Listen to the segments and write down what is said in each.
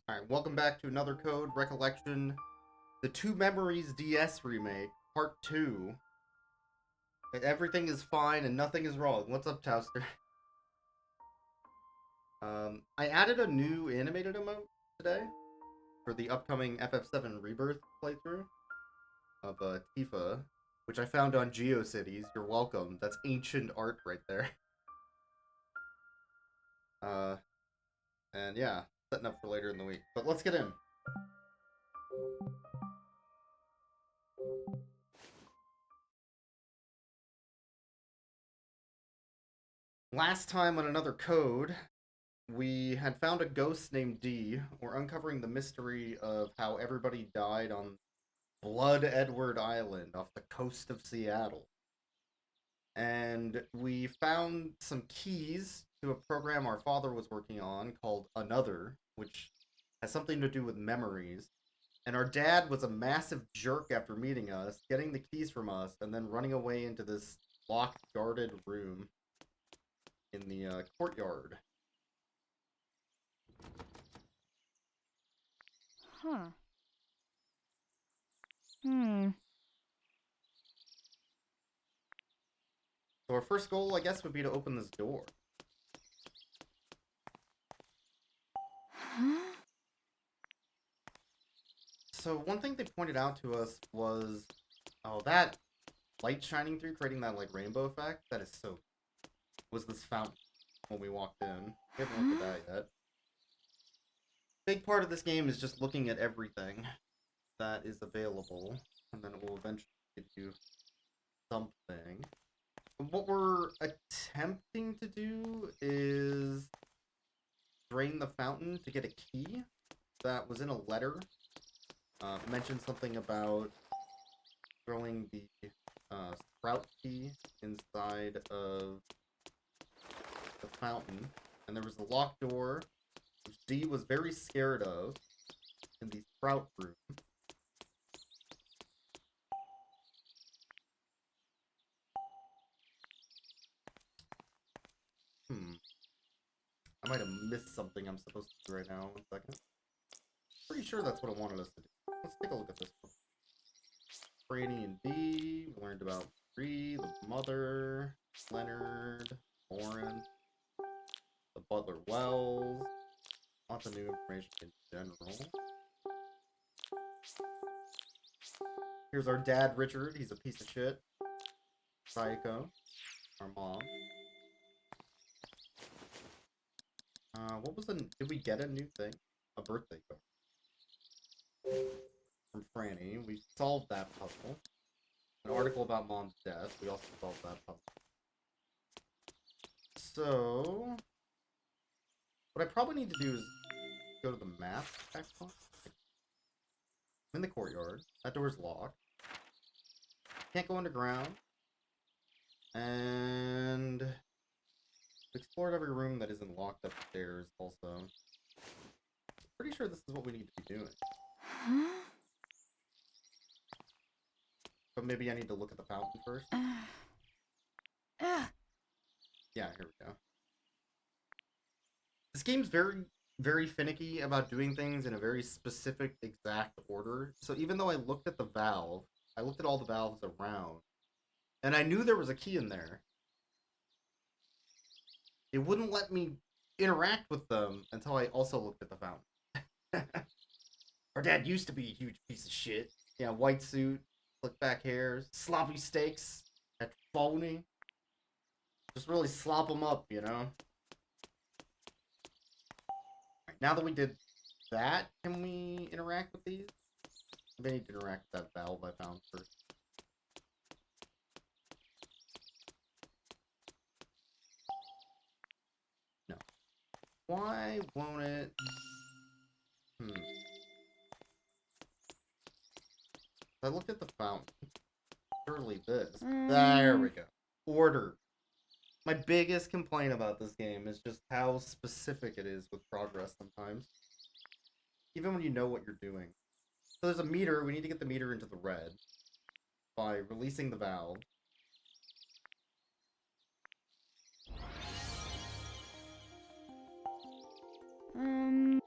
Alright, welcome back to another code, Recollection, the Two Memories DS remake, part 2. Everything is fine and nothing is wrong. What's up, Towster? I added a new animated emote today for the upcoming FF7 Rebirth playthrough of Tifa, which I found on GeoCities. You're welcome. That's ancient art right there. Uh, and yeah, setting up for later in the week. But let's get in. Last time on another code, we had found a ghost named D. We're uncovering the mystery of how everybody died on Blood Edward Island off the coast of Seattle. And we found some keys to a program our father was working on called Another, which has something to do with memories. And our dad was a massive jerk after meeting us, getting the keys from us, and then running away into this locked, guarded room in the courtyard. Huh. Hmm. So our first goal, I guess, would be to open this door. Huh? So one thing they pointed out to us was, oh, that light shining through, creating that like rainbow effect. That is so. Was this fountain when we walked in? We haven't looked at Huh? that yet. Big part of this game is just looking at everything that is available, and then it will eventually give you something. What we're attempting to do is drain the fountain to get a key that was in a letter. Mentioned something about throwing the sprout key inside of the fountain, and there was a locked door, which D was very scared of, in the sprout room. Hmm. I might have missed something I'm supposed to do right now. 1 second. Pretty sure that's what it wanted us to do. Let's take a look at this one. Franny and D. We learned about Bree, the mother, Leonard, Lauren, the butler Wells. Lots of new information in general. Here's our dad, Richard. He's a piece of shit. Psycho. Our mom. What was the? Did we get a new thing? A birthday card from Franny. We solved that puzzle. An article about mom's death. We also solved that puzzle. So, what I probably need to do is go to the map. Actually, I'm in the courtyard. That door's locked. Can't go underground. And explored every room that isn't locked upstairs. Also, pretty sure this is what we need to be doing. Huh? But maybe I need to look at the fountain first. Uh. Yeah, here we go. This game's very, very finicky about doing things in a very specific, exact order. So even though I looked at the valve, I looked at all the valves around, and I knew there was a key in there. It wouldn't let me interact with them until I also looked at the fountain. Our dad used to be a huge piece of shit. Yeah, white suit, slick back hair, sloppy steaks, at phony. Just really slop them up, you know? Right, now that we did that, can we interact with these? I need to interact with that valve I found first. No. Why won't it? I looked at the fountain. Surely this. There we go. Order. My biggest complaint about this game is just how specific it is with progress sometimes. Even when you know what you're doing. So there's a meter. We need to get the meter into the red by releasing the valve. Um.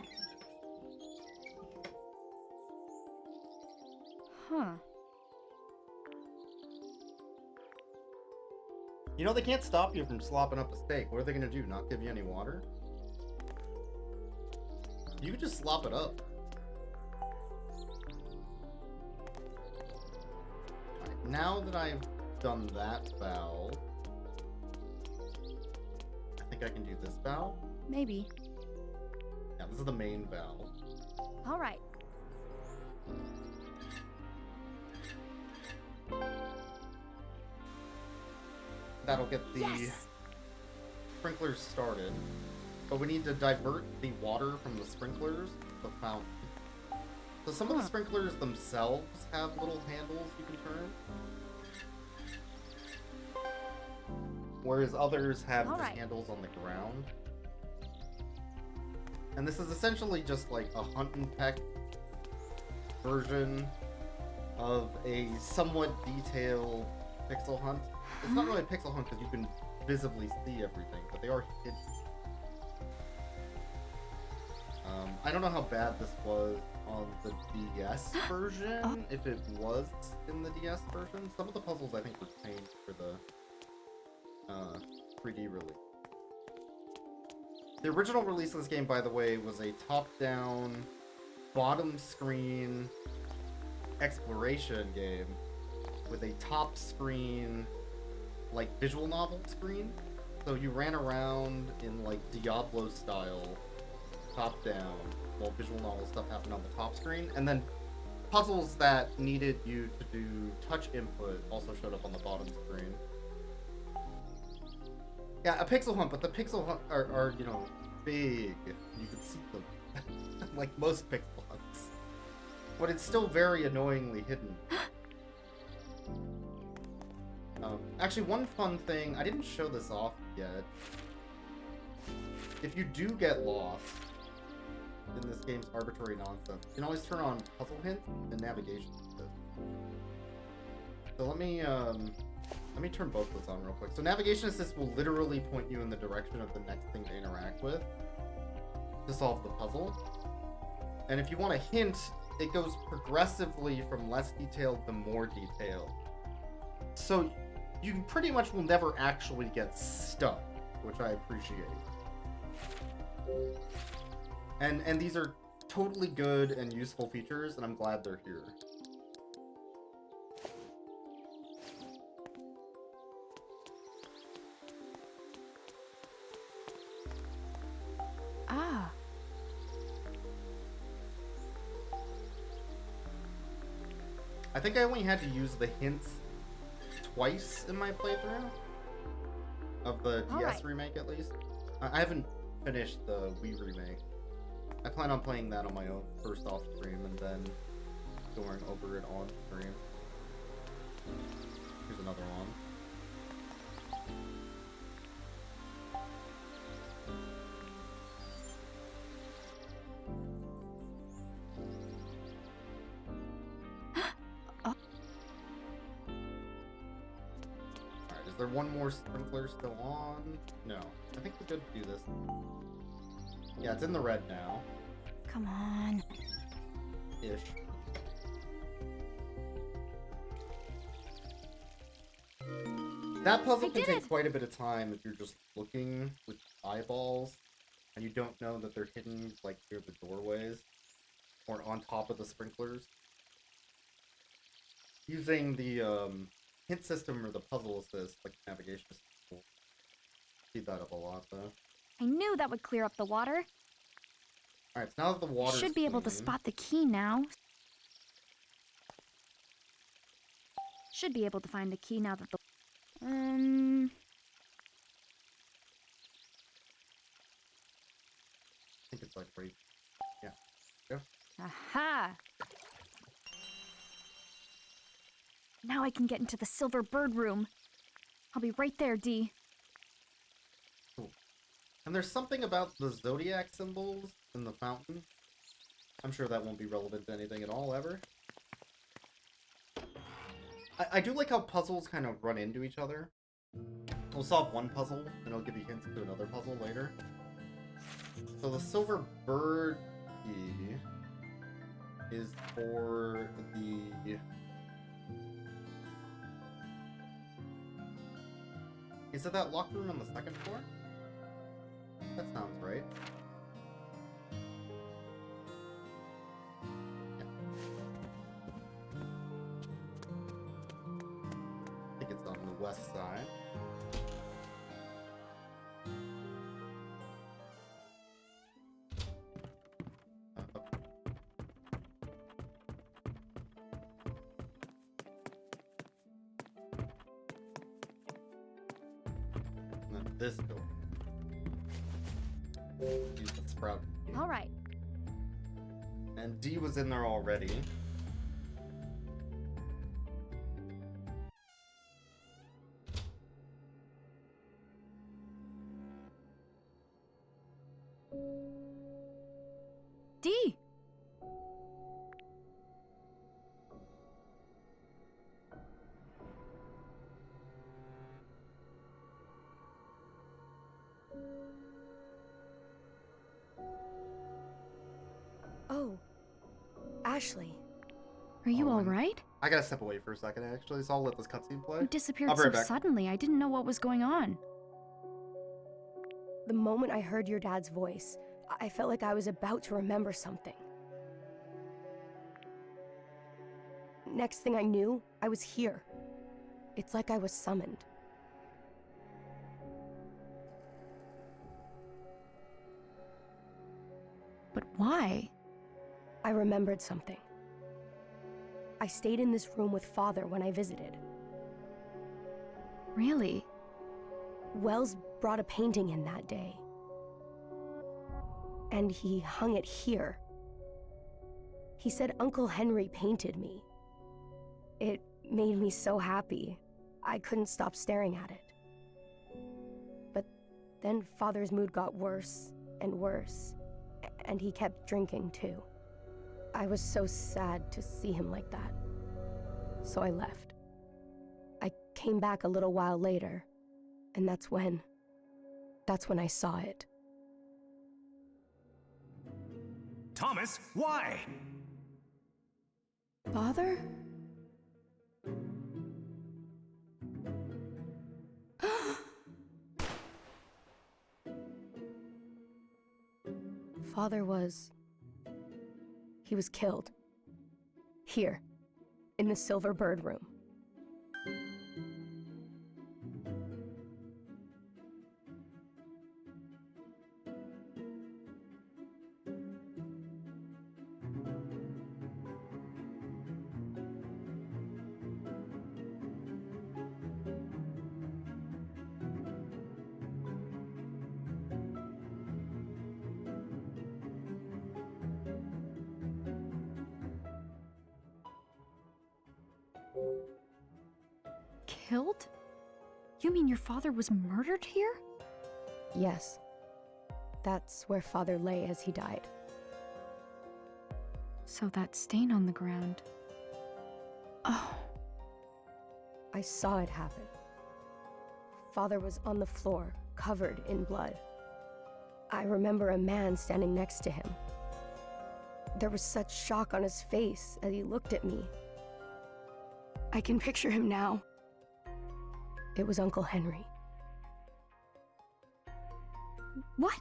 You know, they can't stop you from slopping up a steak. What are they gonna do? Not give you any water? You could just slop it up. Alright, now that I've done that valve, I think I can do this valve. Maybe. Yeah, this is the main valve. All right. That'll get the Yes! sprinklers started. But we need to divert the water from the sprinklers to the fountain. So some of the sprinklers themselves have little handles you can turn. Whereas others have just handles on the ground. And this is essentially just like a hunt and peck version of a somewhat detailed pixel hunt. It's not really a pixel hunt because you can visibly see everything, but they are hidden. I don't know how bad this was on the DS version, if it was in the DS version. Some of the puzzles I think were changed for the 3D release. The original release of this game, by the way, was a top-down, bottom-screen exploration game with a top-screen, like, visual novel screen. So you ran around in, like, Diablo style, top-down, while visual novel stuff happened on the top screen. And then puzzles that needed you to do touch input also showed up on the bottom screen. Yeah, a pixel hunt, but the pixel hunt are you know, big. You can see them. Like most pixel hunts. But it's still very annoyingly hidden. Actually, one fun thing, I didn't show this off yet. If you do get lost in this game's arbitrary nonsense, you can always turn on puzzle hints and navigation assist. So let me turn both those on real quick. So navigation assist will literally point you in the direction of the next thing to interact with to solve the puzzle. And if you want a hint, it goes progressively from less detailed to more detailed. So you pretty much will never actually get stuck, which I appreciate. And these are totally good and useful features, and I'm glad they're here. Ah. I think I only had to use the hints twice in my playthrough of the DS remake, at least. I haven't finished the Wii remake. I plan on playing that on my own first off stream and then going over it on stream. Here's another one. Alright, is there one more sprinkler still on? No. I think we're good to do this. Yeah, it's in the red now. Come on. Ish. That puzzle can take quite a bit of time if you're just looking with eyeballs and you don't know that they're hidden like near the doorways or on top of the sprinklers. Using the hint system or the puzzle assist, like navigation assist, will speed that up a lot though. I knew that would clear up the water. Alright, so now that the water's Should be able to clean, spot the key now. Should be able to find the key now that the... I think it's like right. Yeah. Go. Aha! Now I can get into the silver bird room. I'll be right there, Dee. Cool. And there's something about the zodiac symbols in the fountain. I'm sure that won't be relevant to anything at all, ever. I do like how puzzles kind of run into each other. We'll solve one puzzle, and it'll give you hints to another puzzle later. So the silver bird key is for the... Is it that locker room on the second floor? That sounds right. Yeah. I think it's on the west side. This door. Use the sprout key. All right. And D was in there already. D! Oh, Ashley. Are you Oh, all I'm- right? I gotta step away for a second, actually, so I'll let this cutscene play. You disappeared I'll be so right back. suddenly, I didn't know what was going on. The moment I heard your dad's voice, I felt like I was about to remember something. Next thing I knew, I was here. It's like I was summoned. But why? I remembered something. I stayed in this room with Father when I visited. Really? Wells brought a painting in that day. And he hung it here. He said Uncle Henry painted me. It made me so happy. I couldn't stop staring at it. But then Father's mood got worse and worse, and he kept drinking too. I was so sad to see him like that. So I left. I came back a little while later, and that's when I saw it. Thomas, why? Father? Father he was killed. Here, in the Silver Bird room. Killed? You mean your father was murdered here? Yes. That's where Father lay as he died. So that stain on the ground. Oh. I saw it happen. Father was on the floor, covered in blood. I remember a man standing next to him. There was such shock on his face as he looked at me. I can picture him now. It was Uncle Henry. What?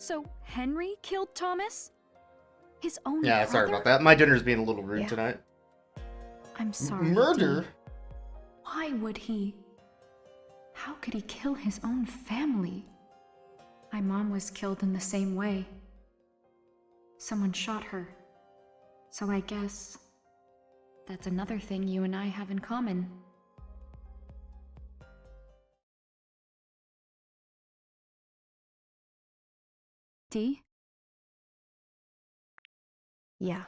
So Henry killed Thomas? His own Yeah, brother? sorry about that. My dinner's being a little rude Yeah. tonight. I'm sorry. Murder? Dee. Why would he? How could he kill his own family? My mom was killed in the same way. Someone shot her. So I guess that's another thing you and I have in common. Dee? Yeah.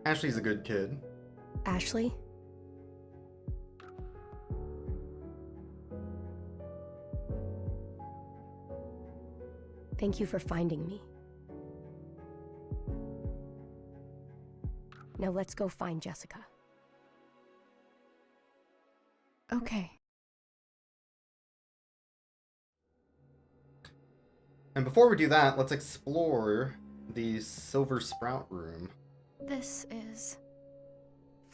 Ashley's a good kid. Ashley? Thank you for finding me. Now let's go find Jessica. Okay. And before we do that, let's explore the Silver Sprout room. This is...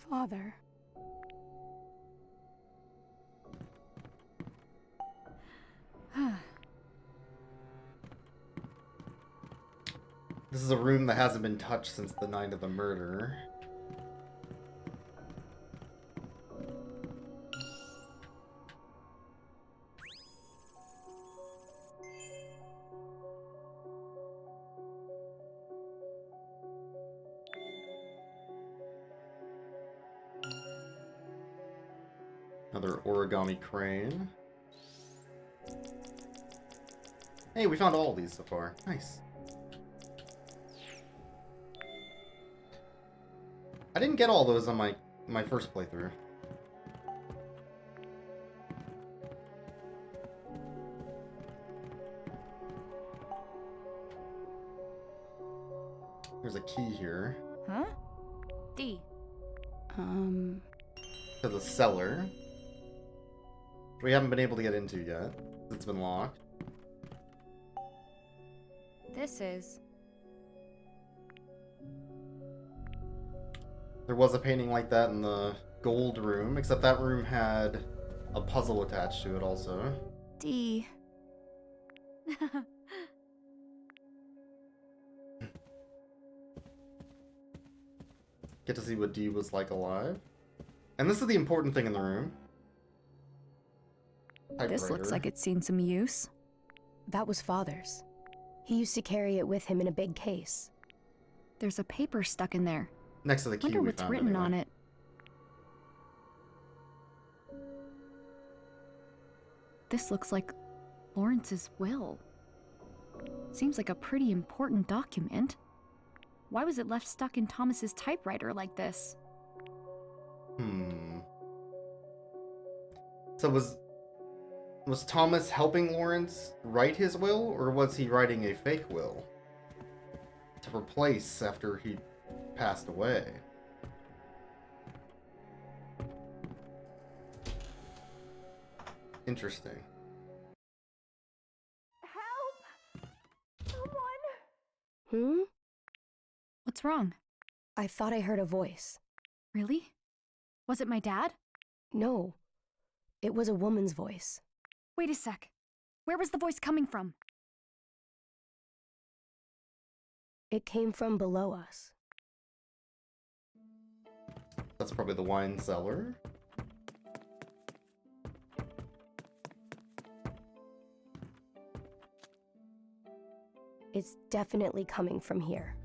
Father. This is a room that hasn't been touched since the night of the murder. Another origami crane. Hey, we found all of these so far. Nice. I didn't get all those on my first playthrough. There's a key here. Huh? D. To the cellar. Which we haven't been able to get into yet. It's been locked. This is... There was a painting like that in the gold room, except that room had a puzzle attached to it also. D. Get to see what D was like alive. And this is the important thing in the room. This looks Typewriter. like it's seen some use. That was Father's. He used to carry it with him in a big case. There's a paper stuck in there. Next to the key Wonder we what's found written anyway. on it. This looks like Lawrence's will. Seems like a pretty important document. Why was it left stuck in Thomas's typewriter like this? So was Thomas helping Lawrence write his will, or was he writing a fake will to replace after he passed away? Interesting. Help! Someone! What's wrong? I thought I heard a voice. Really? Was it my dad? No. It was a woman's voice. Wait a sec. Where was the voice coming from? It came from below us. That's probably the wine cellar. It's definitely coming from here.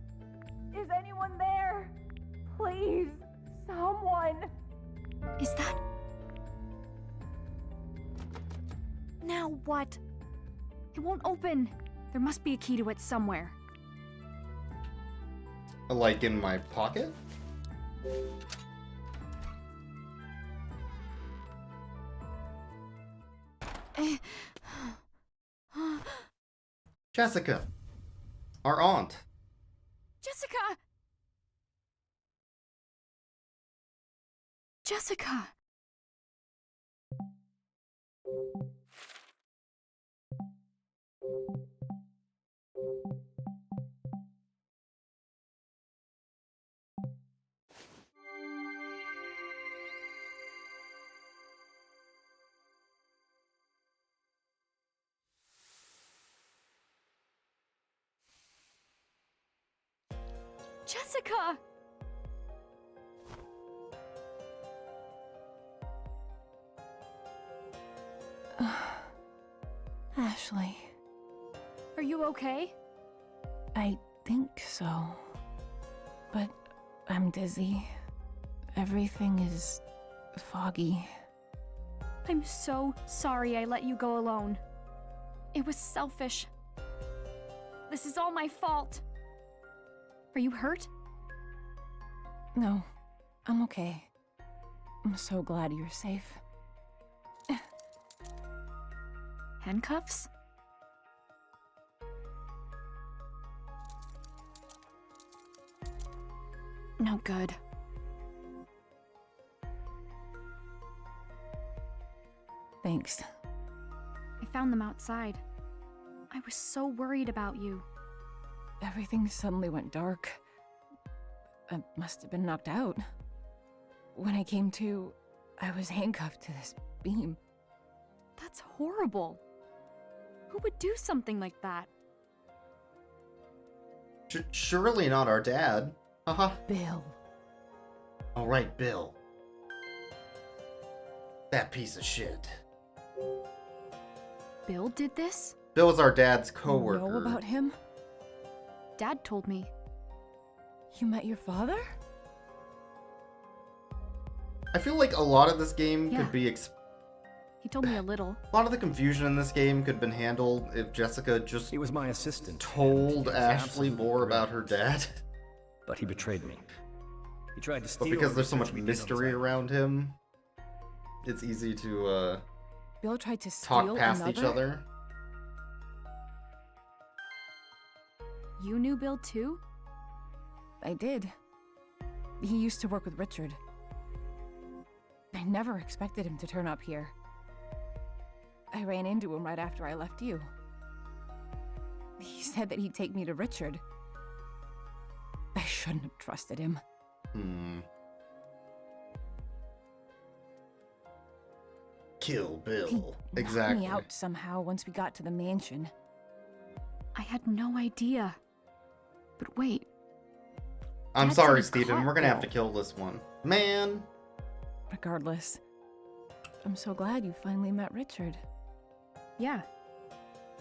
Is anyone there? Please, someone. Is that... Now what? It won't open. There must be a key to it somewhere. Like in my pocket? Jessica! Our aunt! Jessica! Jessica! Jessica! Ashley, Are you okay? I think so. But I'm dizzy. Everything is foggy. I'm so sorry I let you go alone. It was selfish. This is all my fault. Are you hurt? No, I'm okay. I'm so glad you're safe. Handcuffs? No good. Thanks. I found them outside. I was so worried about you. Everything suddenly went dark. I must have been knocked out. When I came to, I was handcuffed to this beam. That's horrible. Who would do something like that? Surely not our dad. Haha. Bill. All right, Bill. That piece of shit. Bill did this? Bill was our dad's You coworker. know about him? Dad told me. You met your father? I feel like a lot of this game Yeah. could be He told me a little. a lot of the confusion in this game could have been handled if Jessica just He was my assistant. told and he was Ashley absolutely more about brilliant. her dad. But he betrayed me. He tried to But steal. because the there's so much research we did on mystery his around him, it's easy to Bill tried to steal talk past another? each other. You knew Bill too? I did. He used to work with Richard. I never expected him to turn up here. I ran into him right after I left you. He said that he'd take me to Richard. I shouldn't have trusted him. Kill He Bill. knocked Exactly. me out somehow once we got to the mansion. I had no idea. But wait, I'm Dad said sorry, he Steven. caught We're gonna have to Bill. kill this one. Man. Regardless, I'm so glad you finally met Richard. yeah.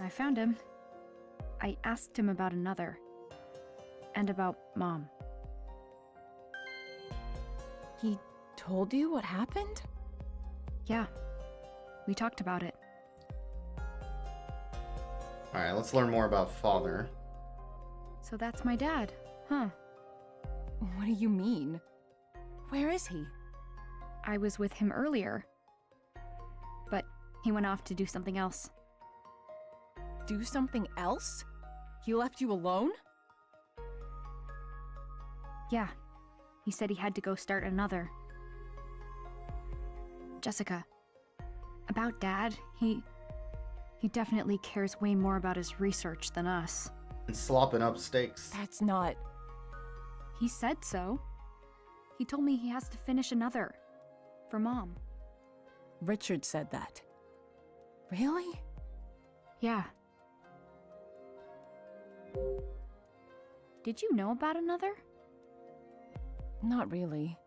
I found him. I asked him about another. And about Mom. He told you what happened? Yeah. We talked about it. Alright, let's learn more about Father. So that's my dad, huh? What do you mean? Where is he? I was with him earlier. But he went off to do something else. Do something else? He left you alone? Yeah. He said he had to go start another. Jessica. About Dad, he definitely cares way more about his research than us. And slopping up steaks. That's not... He said so. He told me he has to finish another. For Mom. Richard said that. Really? Yeah. Did you know about another? Not really.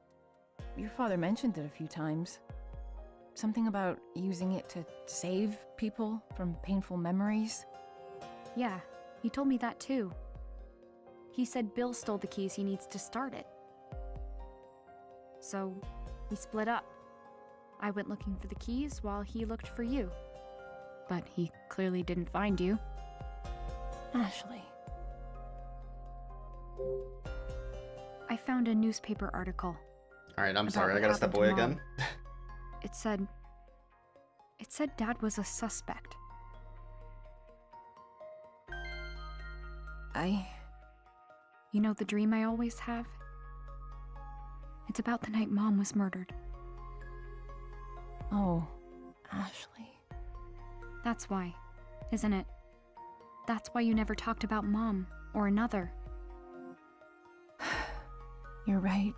Your father mentioned it a few times. Something about using it to save people from painful memories. Yeah, he told me that too. He said Bill stole the keys he needs to start it. So, we split up. I went looking for the keys while he looked for you. But he clearly didn't find you. Ashley. I found a newspaper article. Alright, I'm About sorry, I what gotta step happened away to Mom. again. It said Dad was a suspect. You know the dream I always have? It's about the night Mom was murdered. Oh, Ashley. That's why, isn't it? That's why you never talked about Mom or another. You're right.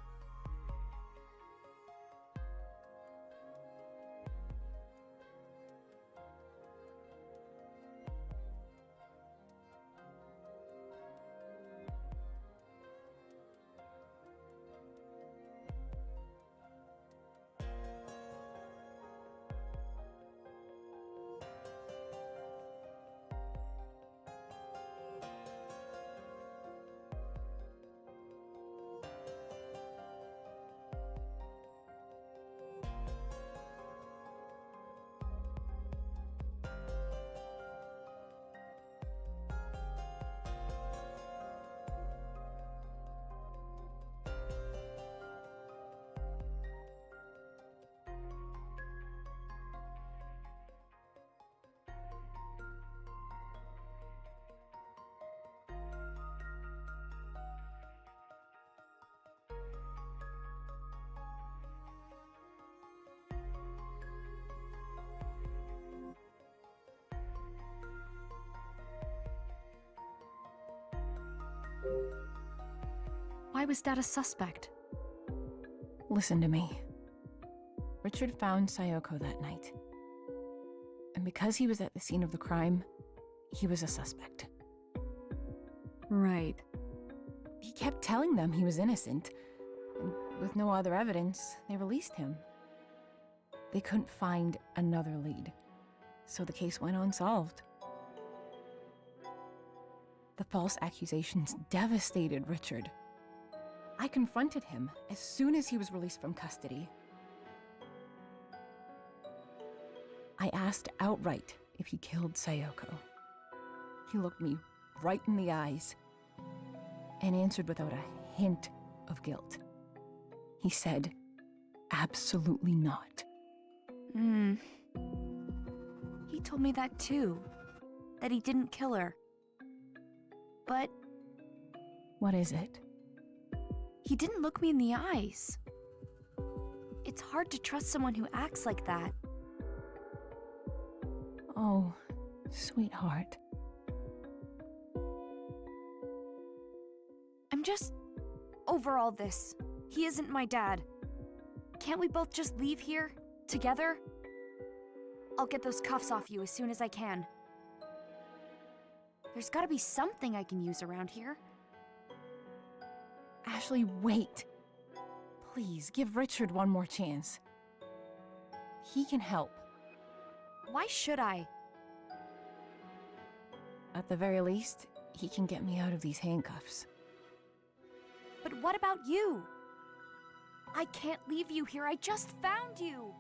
Why was Dad a suspect? Listen to me. Richard found Sayoko that night. And because he was at the scene of the crime, he was a suspect. Right. He kept telling them he was innocent, and with no other evidence, they released him. They couldn't find another lead, so the case went unsolved. The false accusations devastated Richard. I confronted him as soon as he was released from custody. I asked outright if he killed Sayoko. He looked me right in the eyes and answered without a hint of guilt. He said, absolutely not. He told me that too. That he didn't kill her. But What is it? he didn't look me in the eyes. It's hard to trust someone who acts like that. Oh, sweetheart. I'm just over all this. He isn't my dad. Can't we both just leave here? Together? I'll get those cuffs off you as soon as I can. There's gotta be something I can use around here. Ashley, wait. Please, give Richard one more chance. He can help. Why should I? At the very least, he can get me out of these handcuffs. But what about you? I can't leave you here. I just found you.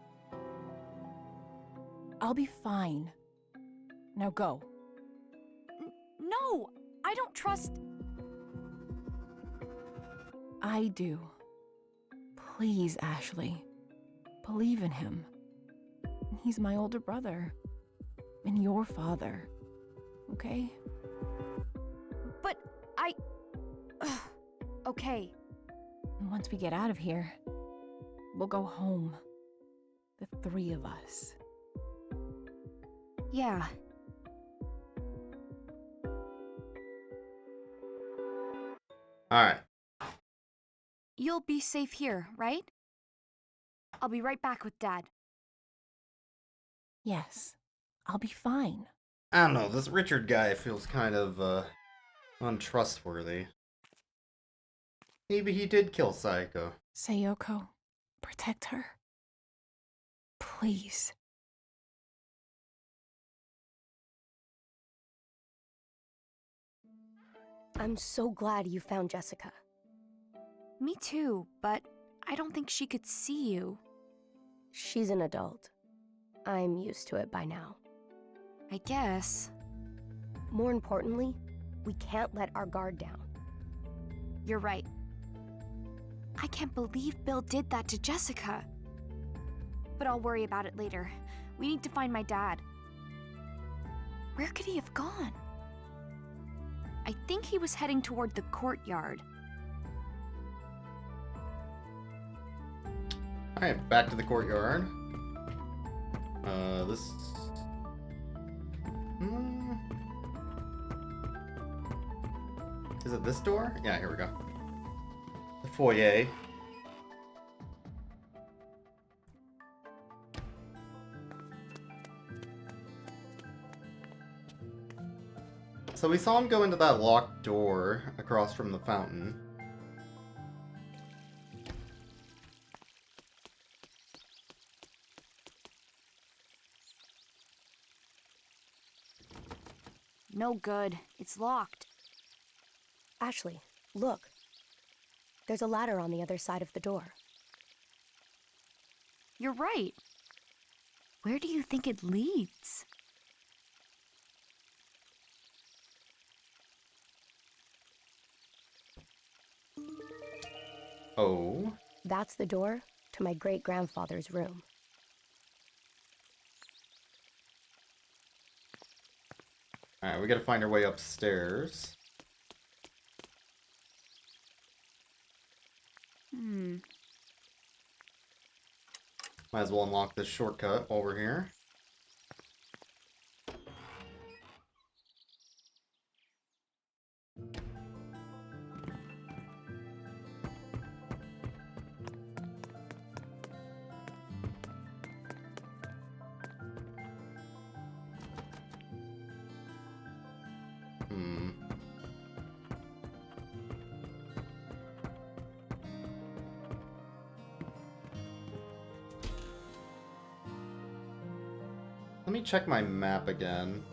I'll be fine. Now go. No, I don't trust. I do. Please, Ashley. Believe in him. He's my older brother. And your father. Okay? But I. Okay. And once we get out of here, we'll go home. The three of us. Yeah. Alright. You'll be safe here, right? I'll be right back with Dad. Yes. I'll be fine. I don't know, this Richard guy feels kind of, untrustworthy. Maybe he did kill Sayoko. Sayoko, protect her. Please. I'm so glad you found Jessica. Me too, but I don't think she could see you. She's an adult. I'm used to it by now. I guess. More importantly, we can't let our guard down. You're right. I can't believe Bill did that to Jessica. But I'll worry about it later. We need to find my dad. Where could he have gone? I think he was heading toward the courtyard. Alright, back to the courtyard. This... Is it this door? Yeah, here we go. The foyer. So we saw him go into that locked door across from the fountain. No good. It's locked. Ashley, look. There's a ladder on the other side of the door. You're right. Where do you think it leads? Oh. That's the door to my great-grandfather's room. Alright, we gotta find our way upstairs. Might as well unlock this shortcut while we're here. Hmm. Let me check my map again.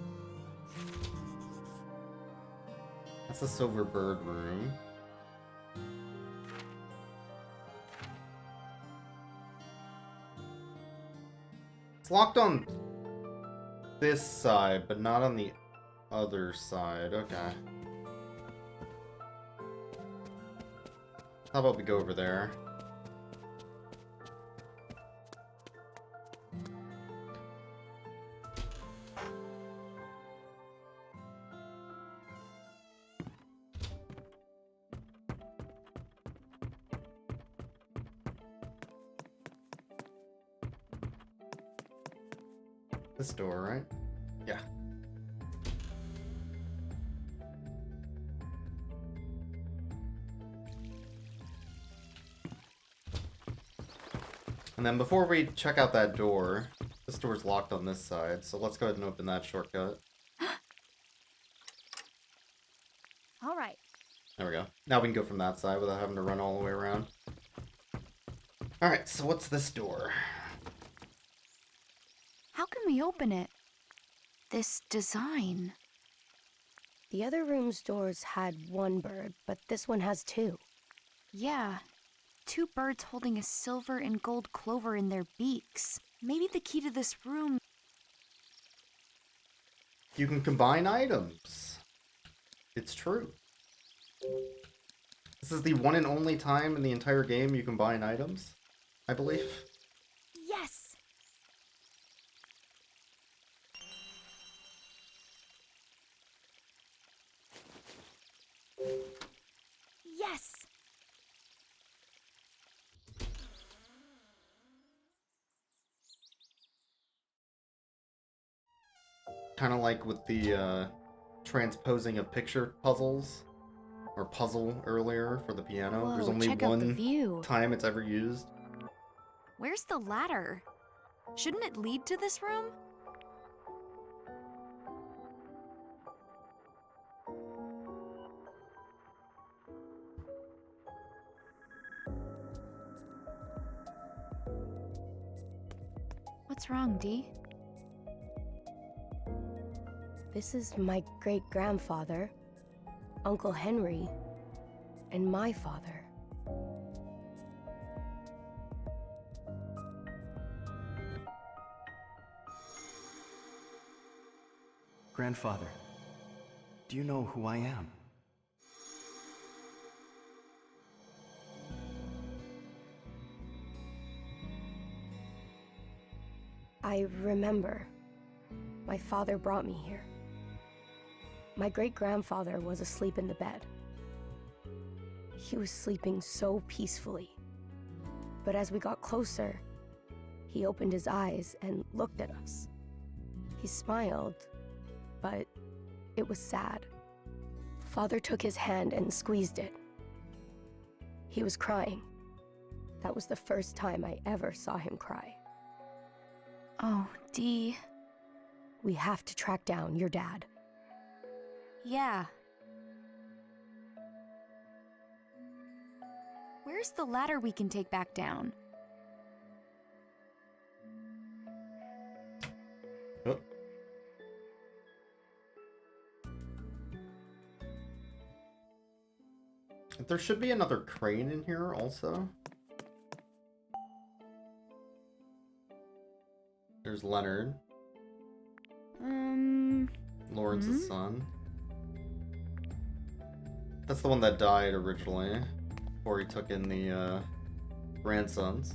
That's the Silver Bird room. It's locked on this side, but not on the other side. Okay. How about we go over there? This door, right? Yeah. And then before we check out that door, this door's locked on this side, so let's go ahead and open that shortcut. All right. There we go. Now we can go from that side without having to run all the way around. Alright, so what's this door? How can we open it? This design. The other room's doors had one bird, but this one has two. Yeah. Two birds holding a silver and gold clover in their beaks. Maybe the key to this room. You can combine items. It's true. This is the one and only time in the entire game you combine items, I believe. Yes! Yes! Kind of like with the transposing of picture puzzles, or puzzle earlier for the piano. Whoa, There's only check out the one view. time it's ever used. Where's the ladder? Shouldn't it lead to this room? What's wrong, Dee? This is my great-grandfather, Uncle Henry, and my father. Grandfather, do you know who I am? I remember. My father brought me here. My great-grandfather was asleep in the bed. He was sleeping so peacefully. But as we got closer, he opened his eyes and looked at us. He smiled, but it was sad. Father took his hand and squeezed it. He was crying. That was the first time I ever saw him cry. Oh, Dee. We have to track down your dad. Yeah. Where's the ladder we can take back down? Oh. There should be another crane in here also. There's Leonard. Lawrence's son. That's the one that died originally, before he took in the grandsons.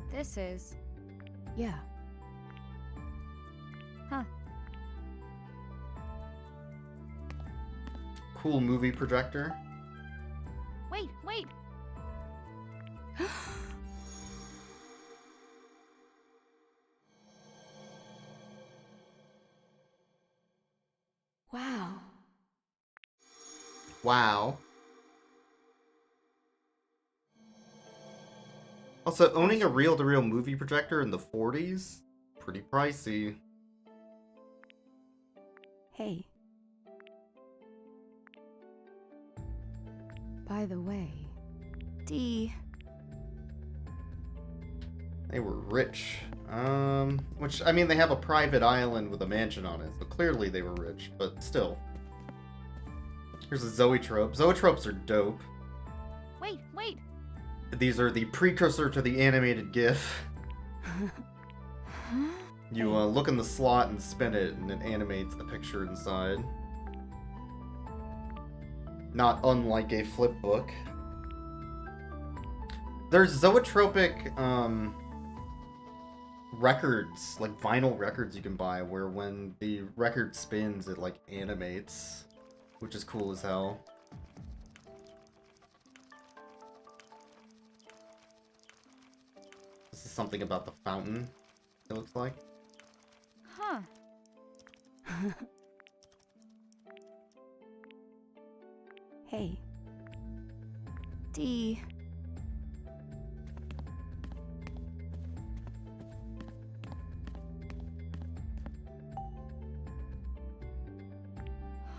This is. Yeah. Huh. Cool movie projector. Wait, wait! Wow. Wow. Also, owning a reel-to-reel movie projector in the 40s? Pretty pricey. Hey, By the way, D. They were rich. Which, I mean, they have a private island with a mansion on it, so clearly they were rich, but still. Here's a zoetrope. Zoetropes are dope. Wait, wait! These are the precursor to the animated GIF. You look in the slot and spin it, and it animates the picture inside. Not unlike a flip book. There's zoetropic, records, like vinyl records you can buy, where when the record spins, it, like, animates, which is cool as hell. This is something about the fountain, it looks like. Huh. hey, D.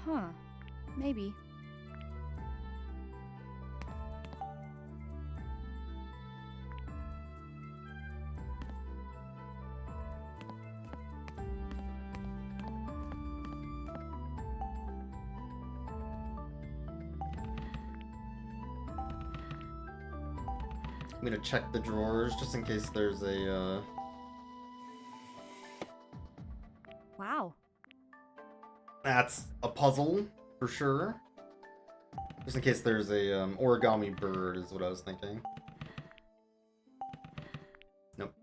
Huh. Maybe. I'm gonna check the drawers just in case there's a, Wow. That's a puzzle, for sure. Just in case there's a, origami bird is what I was thinking. Nope.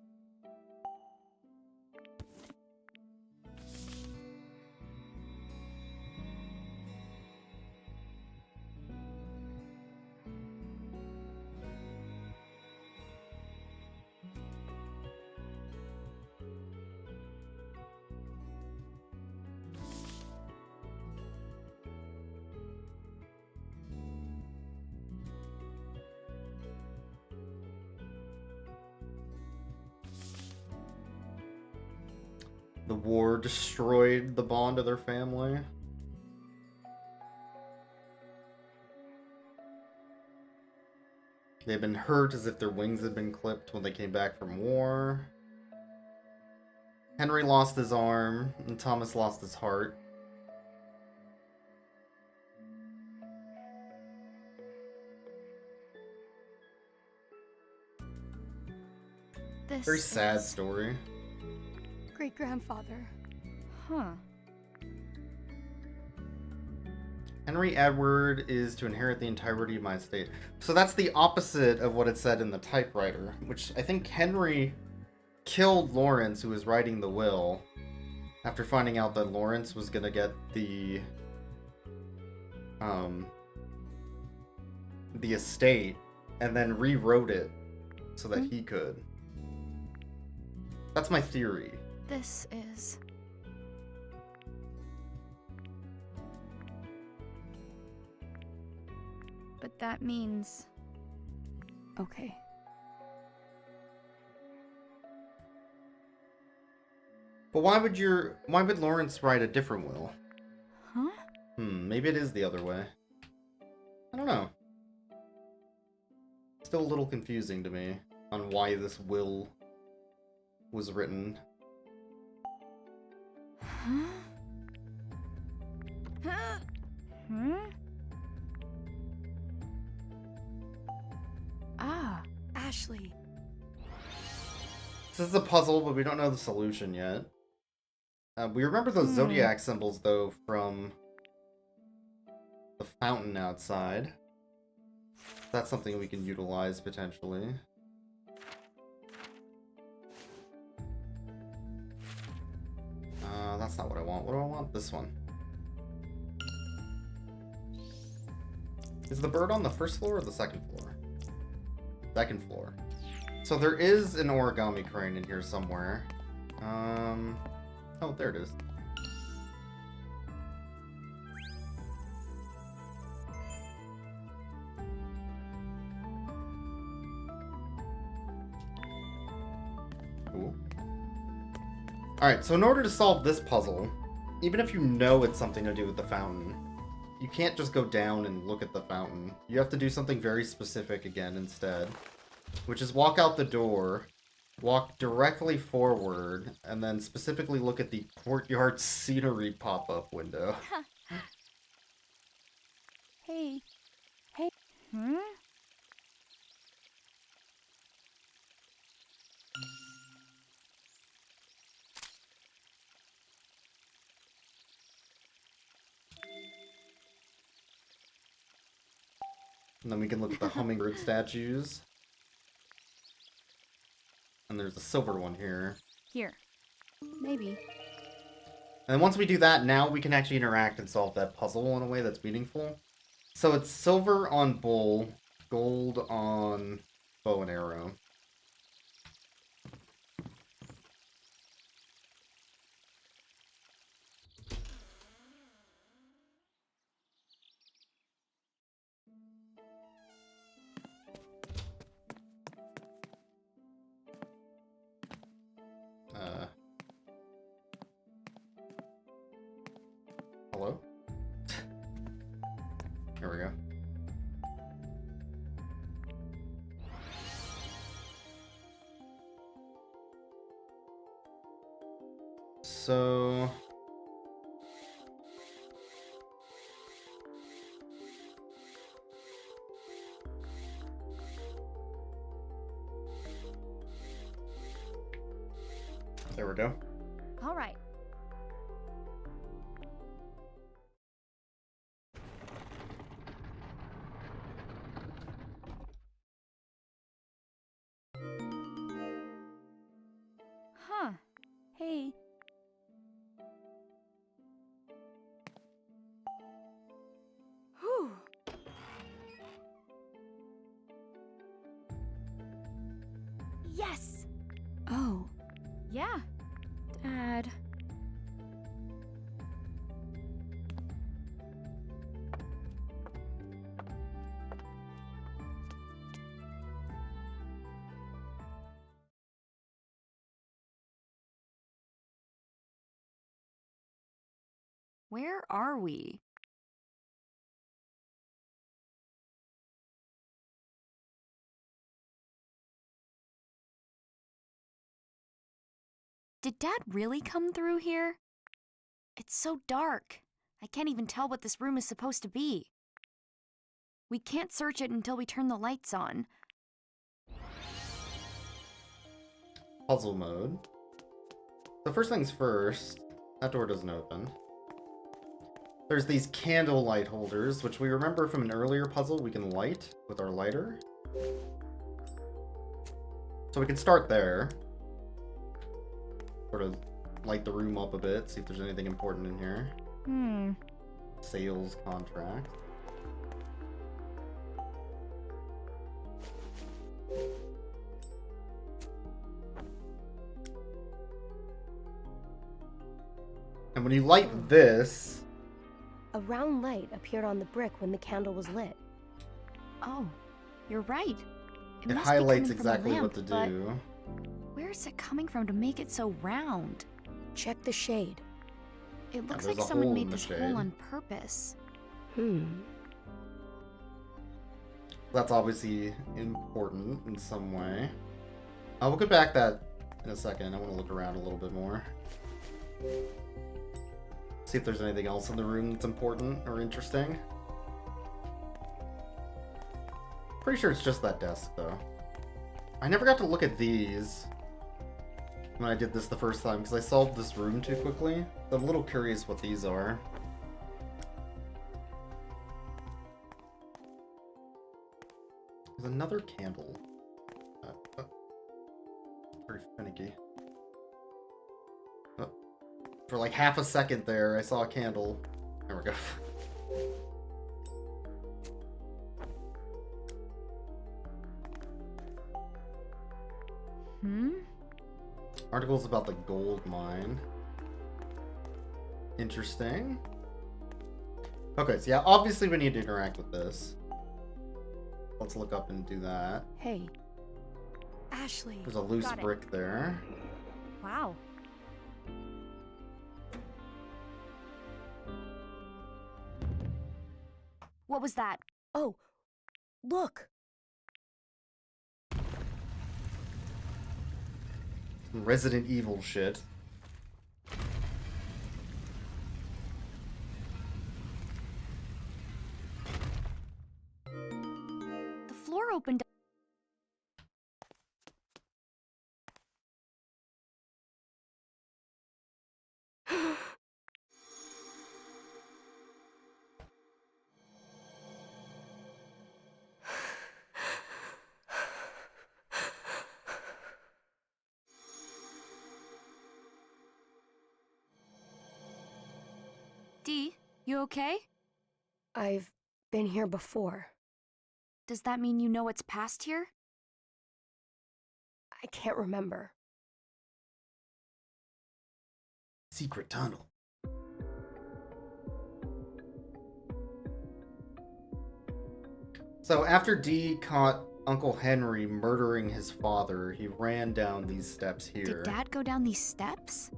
The war destroyed the bond of their family. They've been hurt as if their wings had been clipped when they came back from war. Henry lost his arm, and Thomas lost his heart. This Very sad is- story. great-grandfather. Huh. Henry Edward is to inherit the entirety of my estate. So that's the opposite of what it said in the typewriter, which I think Henry killed Lawrence, who was writing the will, after finding out that Lawrence was gonna get the estate, and then rewrote it so that he could. That's my theory. This is... But that means... Okay. But why would Lawrence write a different will? Huh? Maybe it is the other way. I don't know. Still a little confusing to me on why this will was written. Huh? Hmm? Ah. Ashley. This is a puzzle, but we don't know the solution yet. We remember those zodiac symbols, though, from the fountain outside. That's something we can utilize, potentially. That's not what I want. What do I want? This one. Is the bird on the first floor or the second floor? Second floor. So there is an origami crane in here somewhere. Oh, there it is. Cool. Alright, so in order to solve this puzzle, even if you know it's something to do with the fountain, you can't just go down and look at the fountain. You have to do something very specific again instead, which is walk out the door, walk directly forward, and then specifically look at the courtyard scenery pop-up window. Hey. Hmm? And then we can look at the hummingbird statues. And there's a silver one here. Here. Maybe. And once we do that, now we can actually interact and solve that puzzle in a way that's meaningful. So it's silver on bull, gold on bow and arrow. Hello? Here we go. So... there we go. All right. Huh. Hey. Whew. Yes! Oh, Yeah. Dad. Where are we? Did Dad really come through here? It's so dark. I can't even tell what this room is supposed to be. We can't search it until we turn the lights on. Puzzle mode. So first things first, that door doesn't open. There's these candle light holders, which we remember from an earlier puzzle we can light with our lighter. So we can start there. Sort of light the room up a bit, see if there's anything important in here. Sales contract. And when you light this, A round light appeared on the brick when the candle was lit. Oh, you're right. it must be highlights coming from the exactly lamp, what to but do. where is it coming from to make it so round? Check the shade. It looks there's like a someone hole in made the this shade. hole on purpose. That's obviously important in some way. We'll get back that in a second. I want to look around a little bit more. See if there's anything else in the room that's important or interesting. Pretty sure it's just that desk, though. I never got to look at these when I did this the first time, because I solved this room too quickly. So I'm a little curious what these are. There's another candle. Very finicky. Oh. For like half a second there, I saw a candle. There we go. Articles about the gold mine. Interesting. Okay, so yeah, obviously we need to interact with this. Let's look up and do that. Hey. Ashley. There's a loose Got it. brick there. Wow. What was that? Oh, look! Resident Evil shit. The floor opened up. Dee, you okay? I've been here before. Does that mean you know what's past here? I can't remember. Secret tunnel. So after Dee caught Uncle Henry murdering his father, he ran down these steps here. Did Dad go down these steps?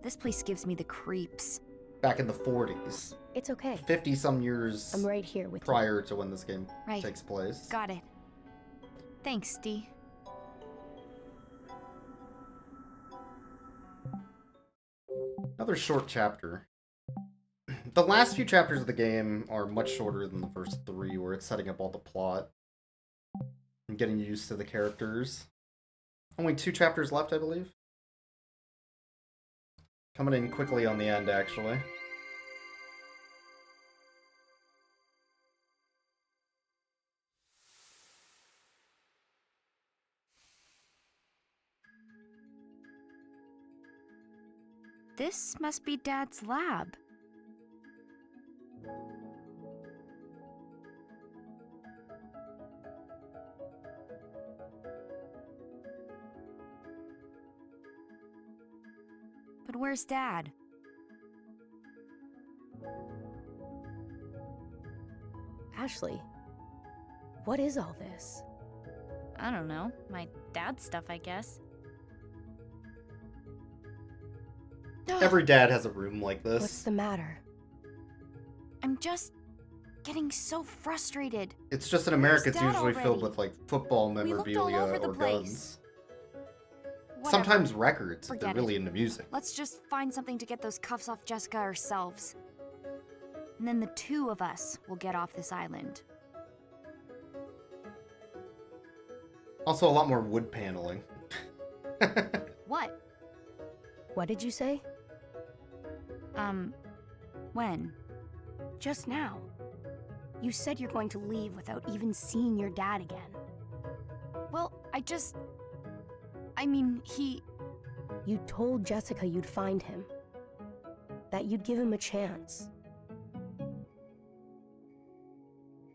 This place gives me the creeps. Back in the 40s. It's okay. 50-some years I'm right here with prior to when this game Right. takes place. Got it. Thanks, Dee. Another short chapter. The last few chapters of the game are much shorter than the first 3, where it's setting up all the plot and getting used to the characters. Only 2 chapters left, I believe. Coming in quickly on the end, actually. This must be Dad's lab. But where's Dad? Ashley, what is all this? I don't know. My dad's stuff, I guess. Every dad has a room like this. What's the matter? I'm just getting so frustrated. It's just in America, Where's it's Dad usually filled already? with like football We looked memorabilia all over the or place. guns. Whatever. Sometimes records if Forget they're it. really into music. Let's just find something to get those cuffs off Jessica ourselves. And then the 2 of us will get off this island. Also, a lot more wood paneling. What? What did you say? When? Just now. You said you're going to leave without even seeing your dad again. Well, I mean, You told Jessica you'd find him. That you'd give him a chance.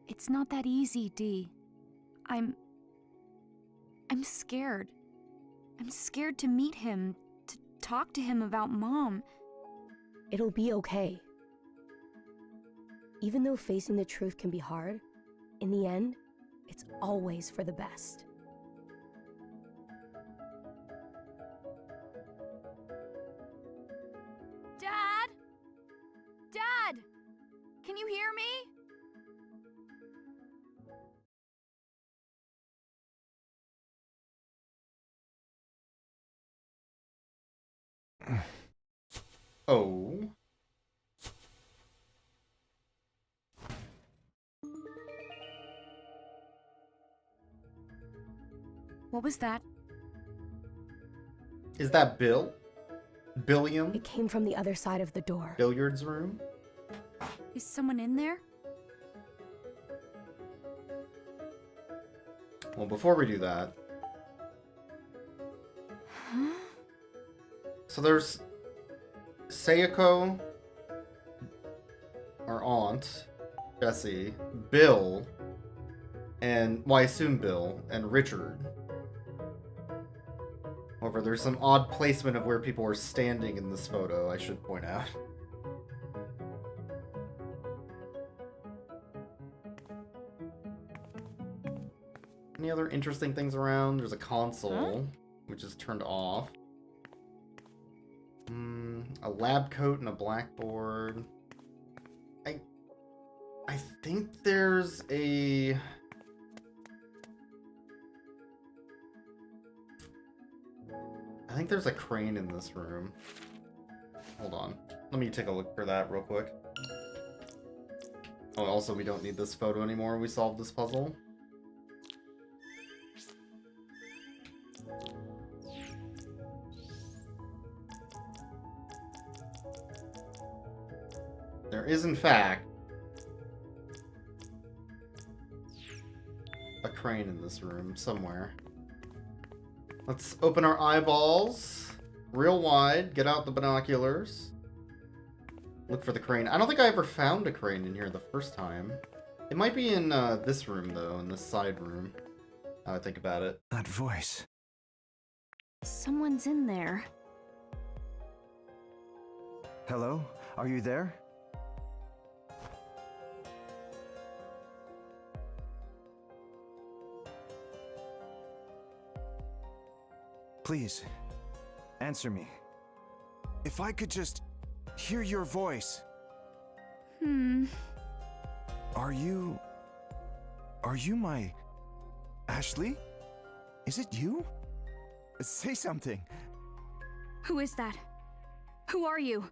It's not that easy, Dee. I'm scared. I'm scared to meet him, to talk to him about Mom. It'll be okay. Even though facing the truth can be hard, in the end, it's always for the best. Dad? Dad! Can you hear me? Oh. What was that? Is that Bill? Billiam? It came from the other side of the door. Billiards room? Is someone in there? Well, before we do that, Huh? so there's Sayako, our aunt, Jessie, Bill, and, well, I assume Bill, and Richard. However, there's some odd placement of where people are standing in this photo, I should point out. Any other interesting things around? There's a console, which is turned off. A lab coat and a blackboard. I think there's a... I think there's a crane in this room. Hold on. Let me take a look for that real quick. Oh, also, we don't need this photo anymore. We solved this puzzle. There is, in fact, a crane in this room somewhere. Let's open our eyeballs real wide, get out the binoculars, look for the crane. I don't think I ever found a crane in here the first time. It might be in this room, though, in this side room. Now I think about it. That voice. Someone's in there. Hello? Are you there? Please, answer me. If I could just hear your voice. Are you my Ashley? Is it you? Say something. Who is that? Who are you?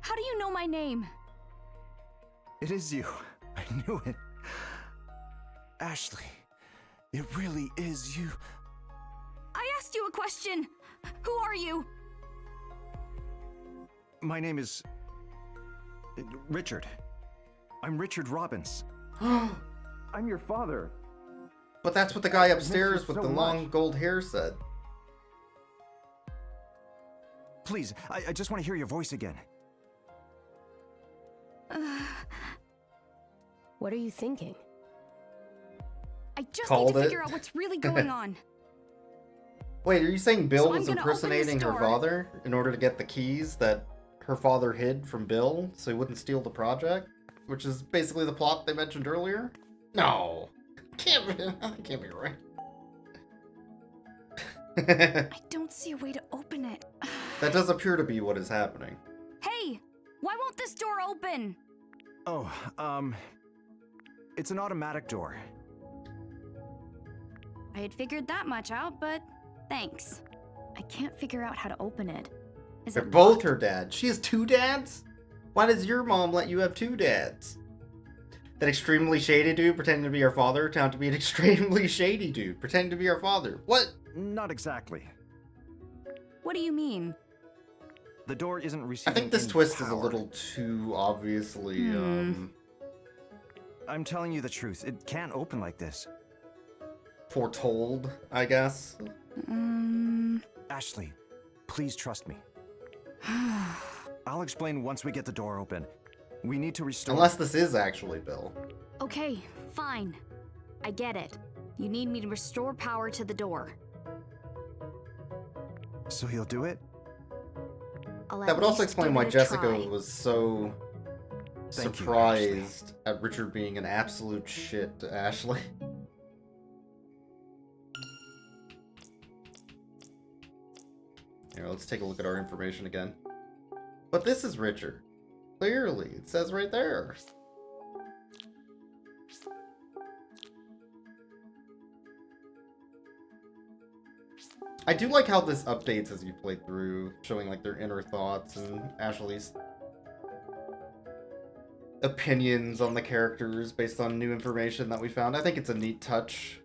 How do you know my name? It is you. I knew it. Ashley, it really is you. I asked you a question. Who are you? My name is... Richard. I'm Richard Robbins. I'm your father. But that's what the guy upstairs with so the long much. gold hair said. Please, I just want to hear your voice again. What are you thinking? I just Called need to it. figure out what's really going on. Wait, are you saying Bill So I'm was gonna open impersonating this her door. father in order to get the keys that her father hid from Bill so he wouldn't steal the project? Which is basically the plot they mentioned earlier? No. Can't be, that can't be right. I don't see a way to open it. That does appear to be what is happening. Hey, why won't this door open? Oh, it's an automatic door. I had figured that much out, but thanks. I can't figure out how to open it. Is They're it both locked? her dads. She has two dads? Why does your mom let you have two dads? That extremely shady dude pretending to be her father turned out to be an extremely shady dude pretending to be her father. What? Not exactly. What do you mean? The door isn't I receiving think this any twist is a power. little too obviously, I'm telling you the truth. It can't open like this. foretold, I guess. Ashley, please trust me. I'll explain once we get the door open. We need to restore... Unless this is actually Bill. Okay, fine. I get it. You need me to restore power to the door. So he'll do it? I'll That at would also least explain give why it a Jessica try. was so Thank you, surprised at Richard being an absolute shit to Ashley. Here, let's take a look at our information again. But this is Richard. Clearly, it says right there. I do like how this updates as you play through, showing like their inner thoughts and Ashley's opinions on the characters based on new information that we found. I think it's a neat touch.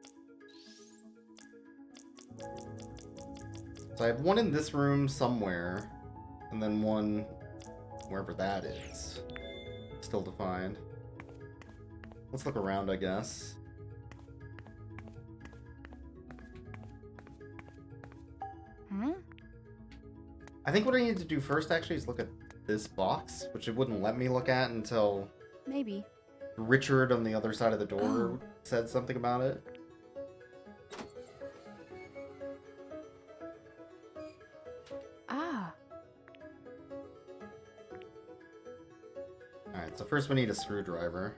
So I have one in this room somewhere, and then one wherever that is. Still to find. Let's look around, I guess. Huh? I think what I need to do first, actually, is look at this box, which it wouldn't let me look at until Maybe. Richard on the other side of the door Oh. said something about it. Ah, Alright, so first we need a screwdriver.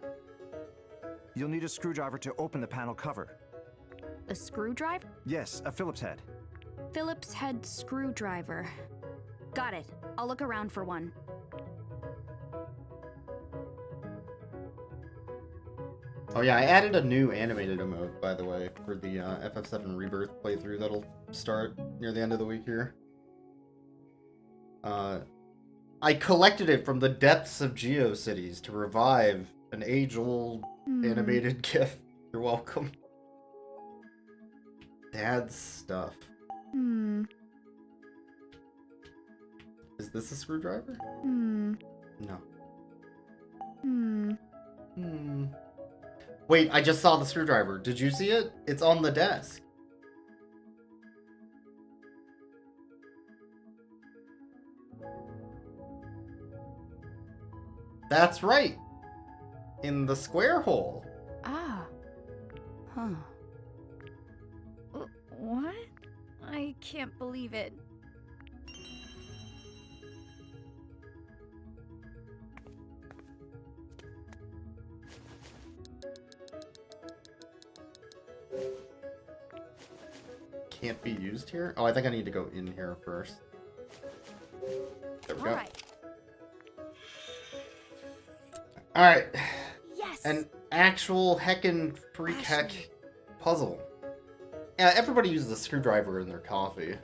You'll need a screwdriver to open the panel cover. A screwdriver? Yes, a Phillips head. Phillips head screwdriver. Got it. I'll look around for one. Oh yeah, I added a new animated emote, by the way, for the FF7 Rebirth playthrough that'll start near the end of the week here. I collected it from the depths of GeoCities to revive an age-old animated GIF. You're welcome. Dad's stuff. Is this a screwdriver? No. Wait, I just saw the screwdriver. Did you see it? It's on the desk. That's right. In the square hole. Ah. Huh. What? I can't believe it. Can't be used here? Oh, I think I need to go in here first. There we go. Alright. Alright. Yes! An actual heckin' freak heck Ashley. puzzle. Yeah, everybody uses a screwdriver in their coffee.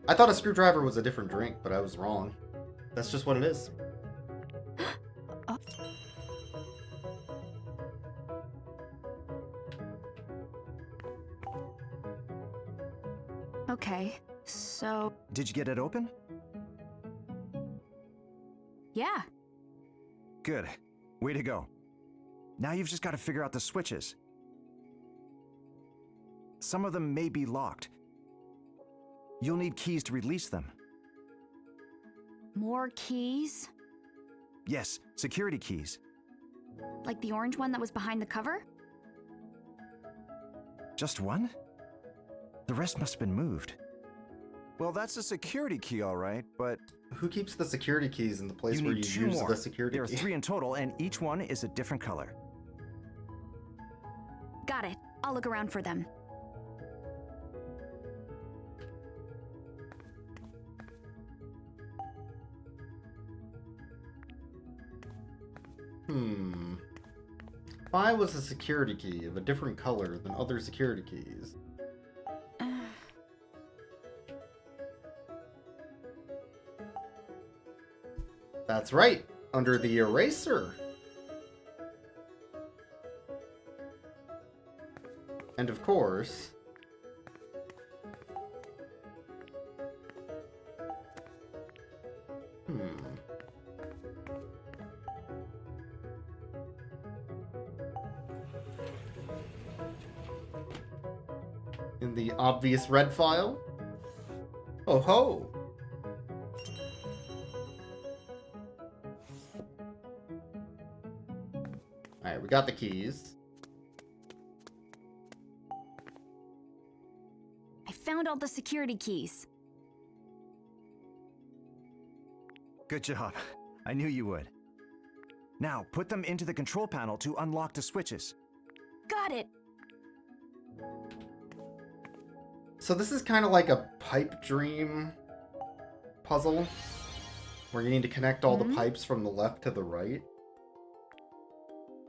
I thought a screwdriver was a different drink, but I was wrong. That's just what it is. Okay, so... Did you get it open? yeah. Good. Way to go. Now you've just got to figure out the switches. Some of them may be locked. You'll need keys to release them. More keys? Yes, security keys. Like the orange one that was behind the cover? Just one? The rest must have been moved. Well, that's a security key, all right, but... Who keeps the security keys in the place You where need you two use more. the security There are key? 3 in total, and each one is a different color. Got it. I'll look around for them. If I was a security key of a different color than other security keys... That's right, under the eraser. And of course... In the obvious red file? Oh ho! Alright, we got the keys. I found all the security keys. Good job. I knew you would. Now, put them into the control panel to unlock the switches. Got it! So this is kind of like a pipe dream puzzle, where you need to connect all the pipes from the left to the right.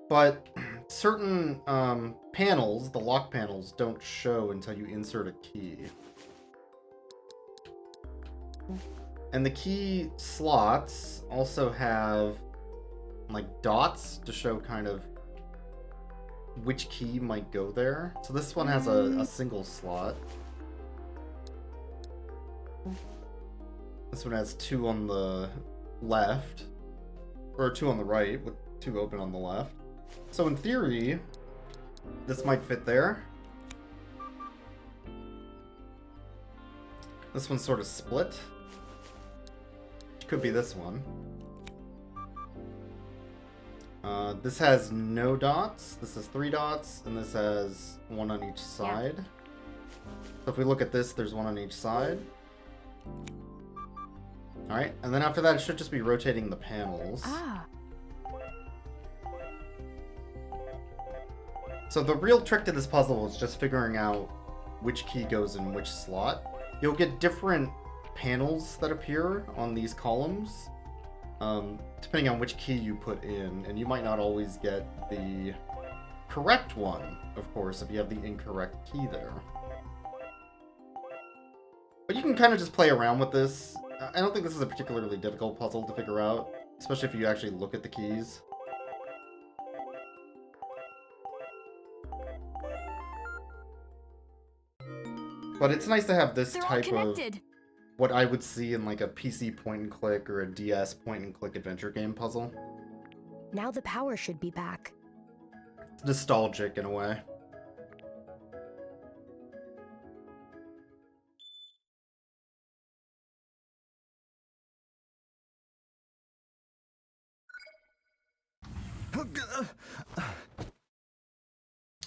But certain panels, the lock panels, don't show until you insert a key. And the key slots also have like dots to show kind of which key might go there. So this one has a single slot. This one has 2 on the left, or 2 on the right, with 2 open on the left. So in theory, this might fit there. This one's sort of split. Could be this one. This has no dots, this has 3 dots, and this has 1 on each side. So if we look at this, there's 1 on each side. Alright, and then after that, it should just be rotating the panels. Ah. So the real trick to this puzzle is just figuring out which key goes in which slot. You'll get different panels that appear on these columns, depending on which key you put in, and you might not always get the correct one, of course, if you have the incorrect key there. But you can kind of just play around with this. I don't think this is a particularly difficult puzzle to figure out, especially if you actually look at the keys. But it's nice to have this type of what I would see in like a PC point-and-click or a DS point-and-click adventure game puzzle. Now the power should be back. It's nostalgic in a way.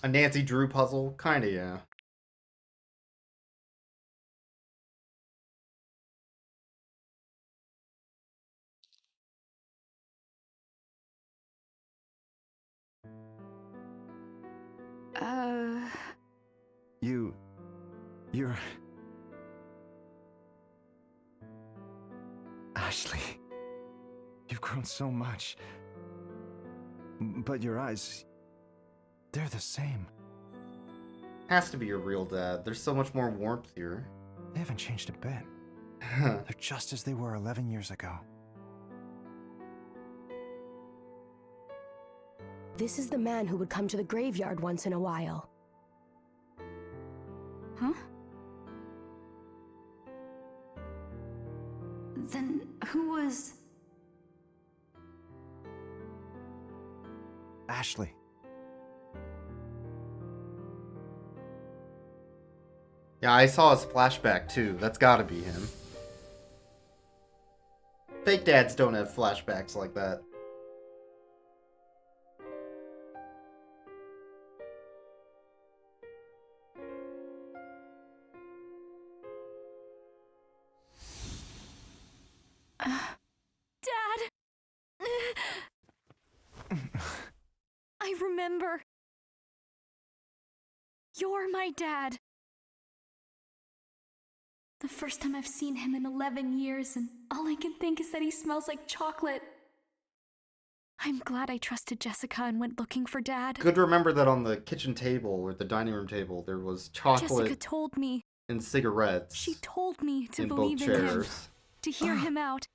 A Nancy Drew puzzle? Kinda, yeah. You're... Ashley, you've grown so much. But your eyes, they're the same. Has to be your real dad. There's so much more warmth here. They haven't changed a bit. They're just as they were 11 years ago. This is the man who would come to the graveyard once in a while. Huh? Then who was... Ashley. Yeah, I saw his flashback too. That's gotta be him. Fake dads don't have flashbacks like that. Dad! I remember. You're my dad. The first time I've seen him in 11 years, and all I can think is that he smells like chocolate. I'm glad I trusted Jessica and went looking for Dad. Good to remember that on the kitchen table or the dining room table there was chocolate Jessica told me. and cigarettes. She told me to in believe both in him, chairs. to hear him out.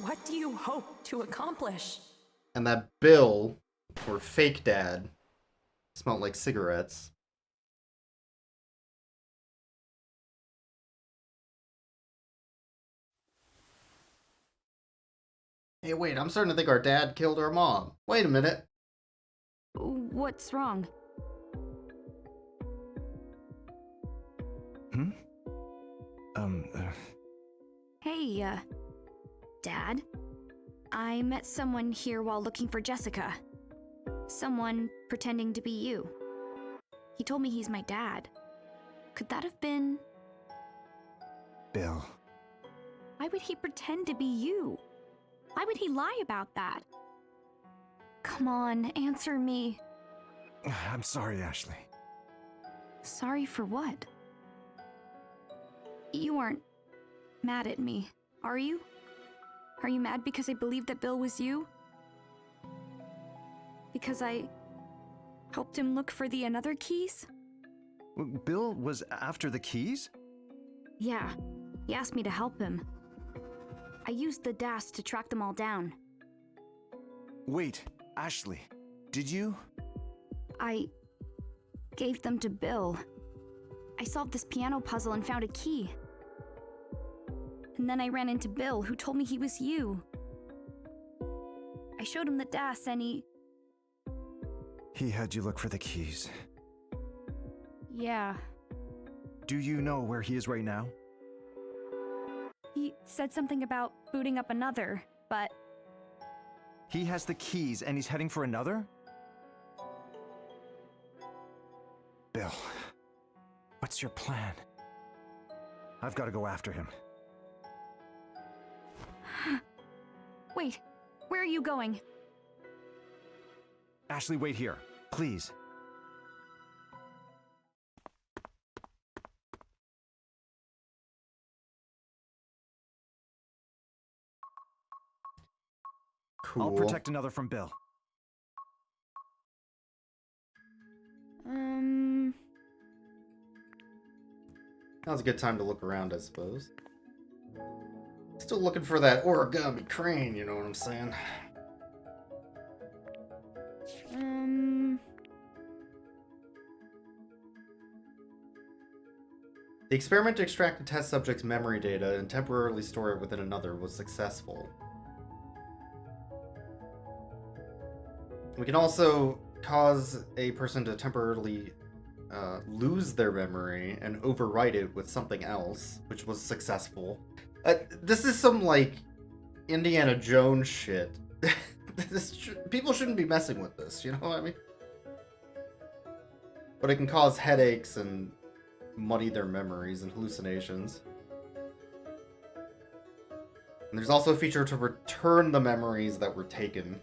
What do you hope to accomplish? And that Bill, or fake dad, smelled like cigarettes. Hey, wait, I'm starting to think our dad killed our mom. Wait a minute. What's wrong? Hmm? Hey, Dad. I met someone here while looking for Jessica. Someone pretending to be you. He told me he's my dad. Could that have been... Bill. Why would he pretend to be you? Why would he lie about that? Come on, answer me. I'm sorry, Ashley. Sorry for what? You aren't mad at me, are you? Are you mad because I believed that Bill was you? Because I helped him look for the another keys? Bill was after the keys? Yeah, he asked me to help him. I used the DAS to track them all down. Wait, Ashley, did you? I gave them to Bill. I solved this piano puzzle and found a key. And then I ran into Bill, who told me he was you. I showed him the DAS and He had you look for the keys. yeah. Do you know where he is right now? He said something about booting up another, but He has the keys and he's heading for another? Bill, what's your plan? I've got to go after him. wait, where are you going? Ashley, wait here, please. Cool. I'll protect another from Bill. Now's a good time to look around, I suppose. Still looking for that origami crane, you know what I'm saying? The experiment to extract a test subject's memory data and temporarily store it within another was successful. We can also cause a person to temporarily lose their memory and overwrite it with something else, which was successful. This is some, like, Indiana Jones shit. People shouldn't be messing with this, you know what I mean? But it can cause headaches and muddy their memories and hallucinations. And there's also a feature to return the memories that were taken.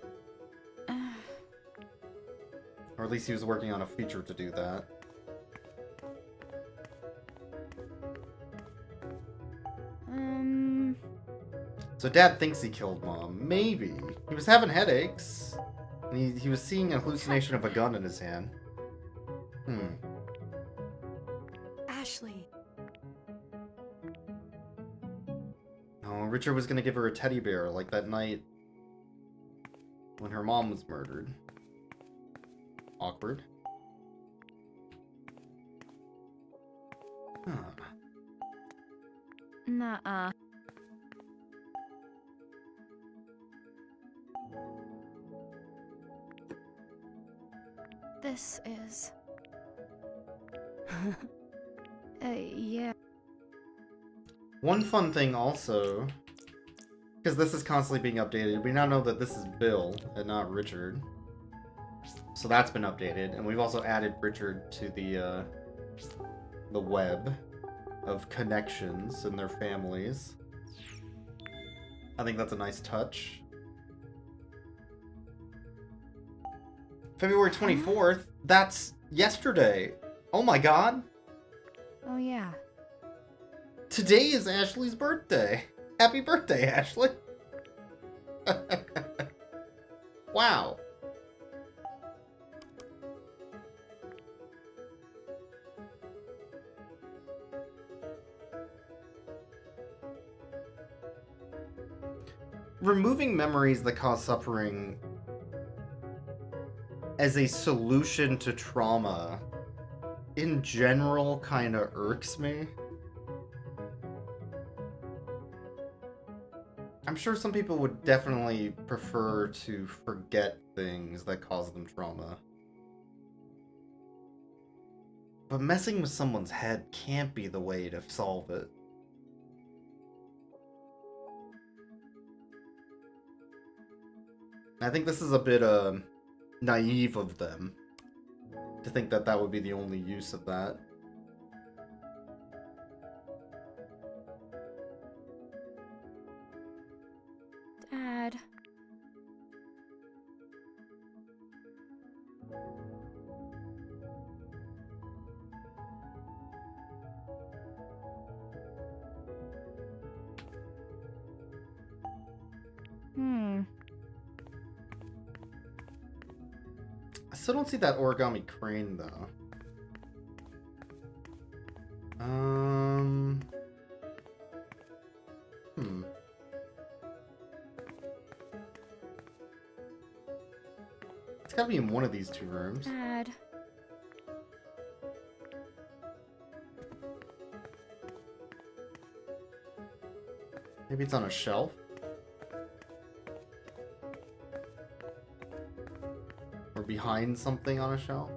Or at least he was working on a feature to do that. So Dad thinks he killed Mom. Maybe. He was having headaches. And he was seeing a hallucination of a gun in his hand. Ashley. Oh, Richard was gonna give her a teddy bear like that night when her mom was murdered. Awkward. Huh. Nuh-uh. This is... yeah. One fun thing also, because this is constantly being updated, we now know that this is Bill and not Richard. So that's been updated, and we've also added Richard to the web of connections and their families. I think that's a nice touch. February 24th, that's yesterday. Oh my god. Oh yeah. Today is Ashley's birthday. Happy birthday, Ashley. Wow. Removing memories that cause suffering as a solution to trauma in general kind of irks me. I'm sure some people would definitely prefer to forget things that cause them trauma. But messing with someone's head can't be the way to solve it. I think this is a bit naive of them to think that that would be the only use of that. Dad. I still don't see that origami crane, though. It's gotta be in one of these two rooms. Dad. Maybe it's on a shelf. Or behind something on a shelf.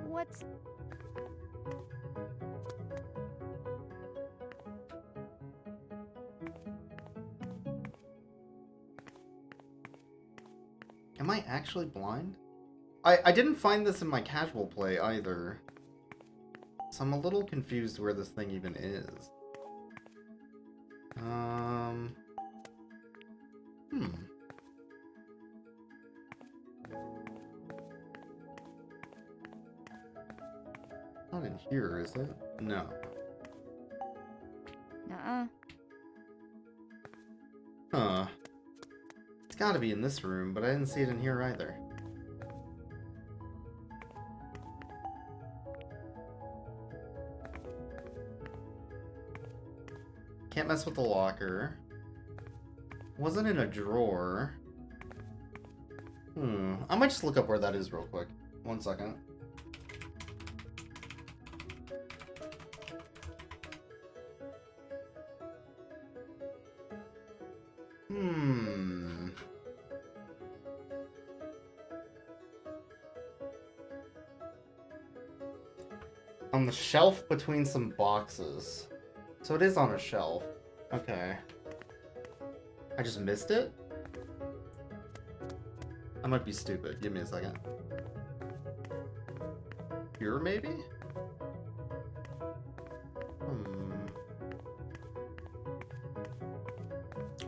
What's... Am I actually blind? I didn't find this in my casual play either. So I'm a little confused where this thing even is. Not in here, is it? No. Nuh-uh. Huh. gotta be in this room, but I didn't see it in here either. Can't mess with the locker. Wasn't in a drawer. I might just look up where that is real quick. 1 second. On the shelf between some boxes. So it is on a shelf. Okay. I just missed it? I might be stupid. Give me a second. Here, maybe?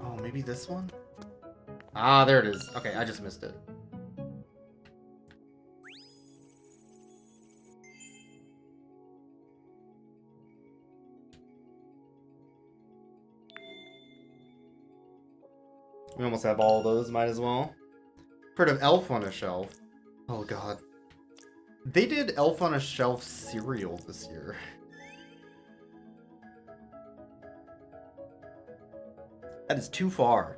Oh, maybe this one? Ah, there it is. Okay, I just missed it. We almost have all those, might as well. Heard of Elf on a Shelf. Oh god. They did Elf on a Shelf cereal this year. That is too far.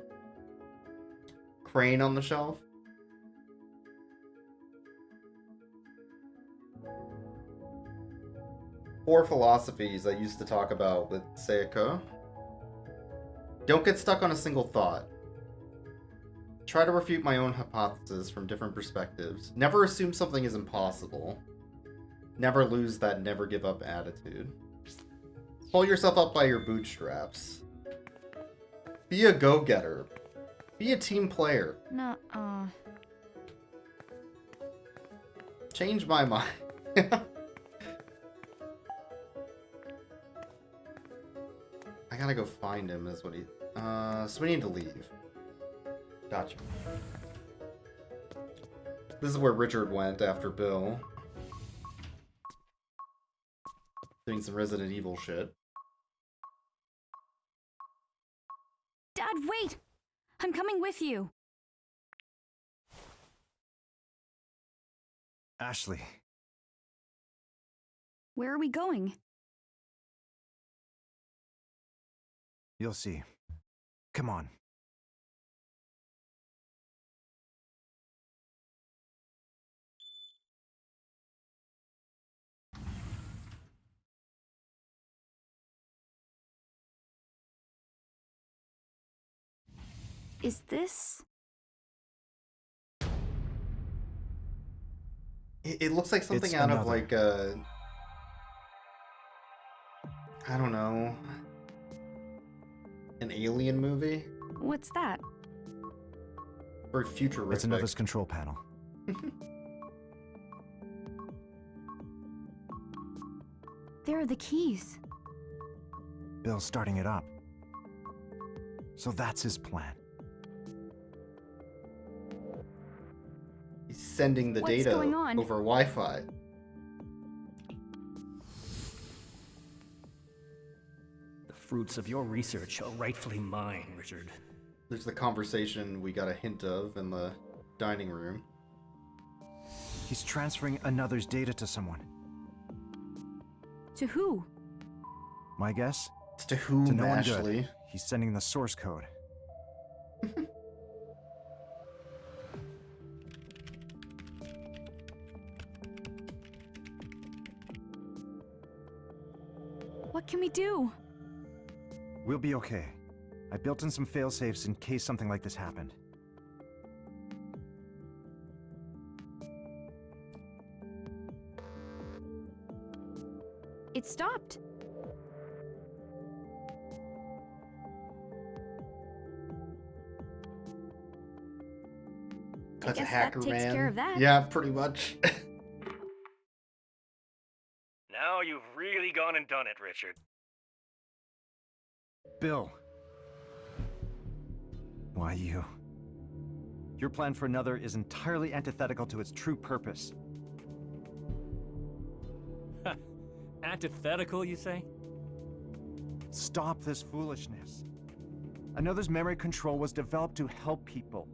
Crane on the shelf. Four philosophies I used to talk about with Seiko. Don't get stuck on a single thought. Try to refute my own hypothesis from different perspectives. Never assume something is impossible. Never lose that never give up attitude. Pull yourself up by your bootstraps. Be a go-getter. Be a team player. Change my mind. I gotta go find him, is what he... so we need to leave. Gotcha. This is where Richard went after Bill. Doing some Resident Evil shit. Dad, wait! I'm coming with you. Ashley. Where are we going? You'll see. Come on. Is this... It looks like something out of like a... I don't know... an alien movie? What's that? Very futuristic. It's another's control panel. There are the keys. Bill's starting it up. So that's his plan. He's sending the What's data going on? over Wi-Fi. The fruits of your research are rightfully mine, Richard. There's the conversation we got a hint of in the dining room. He's transferring another's data to someone. To who? My guess? It's to whom, To no one Ashley? good. He's sending the source code. What can we do? We'll be okay. I built in some failsafes in case something like this happened. It stopped. That's a guess that hacker takes man. care of that. Yeah, pretty much. Now you've really gone and done it, Richard. Bill. Why you? Your plan for another is entirely antithetical to its true purpose. Antithetical, you say? Stop this foolishness. Another's memory control was developed to help people,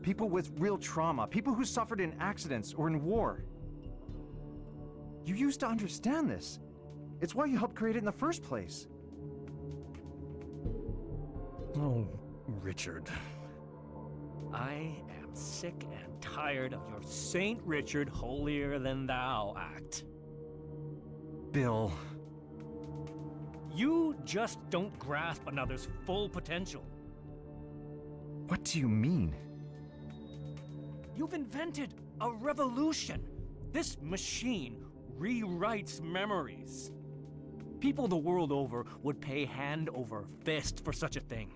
People with real trauma, people who suffered in accidents or in war. You used to understand this. It's why you helped create it in the first place. Oh, Richard. I am sick and tired of your Saint Richard holier-than-thou act. Bill. You just don't grasp another's full potential. What do you mean? You've invented a revolution. This machine rewrites memories. People the world over would pay hand over fist for such a thing.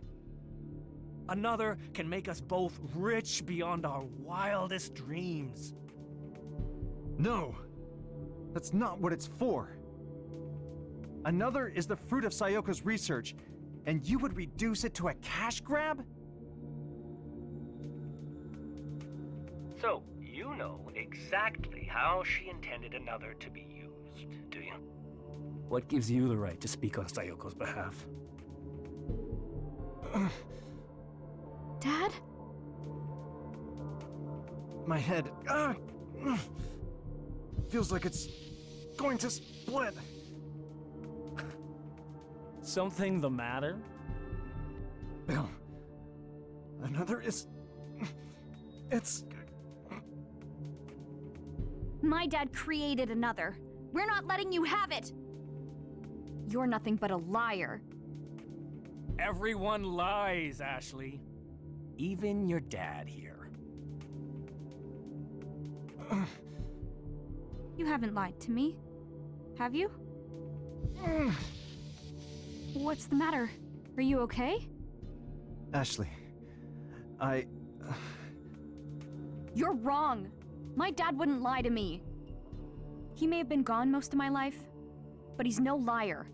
Another can make us both rich beyond our wildest dreams. No. That's not what it's for. Another is the fruit of Sayoko's research, and you would reduce it to a cash grab? So, you know exactly how she intended another to be used, do you? What gives you the right to speak on Sayoko's behalf? Dad? My head feels like it's going to split. Something the matter? Bill, another is... It's... My dad created another. We're not letting you have it! You're nothing but a liar. Everyone lies, Ashley. Even your dad here. You haven't lied to me, have you? What's the matter? Are you okay? Ashley, You're wrong. My dad wouldn't lie to me. He may have been gone most of my life, but he's no liar.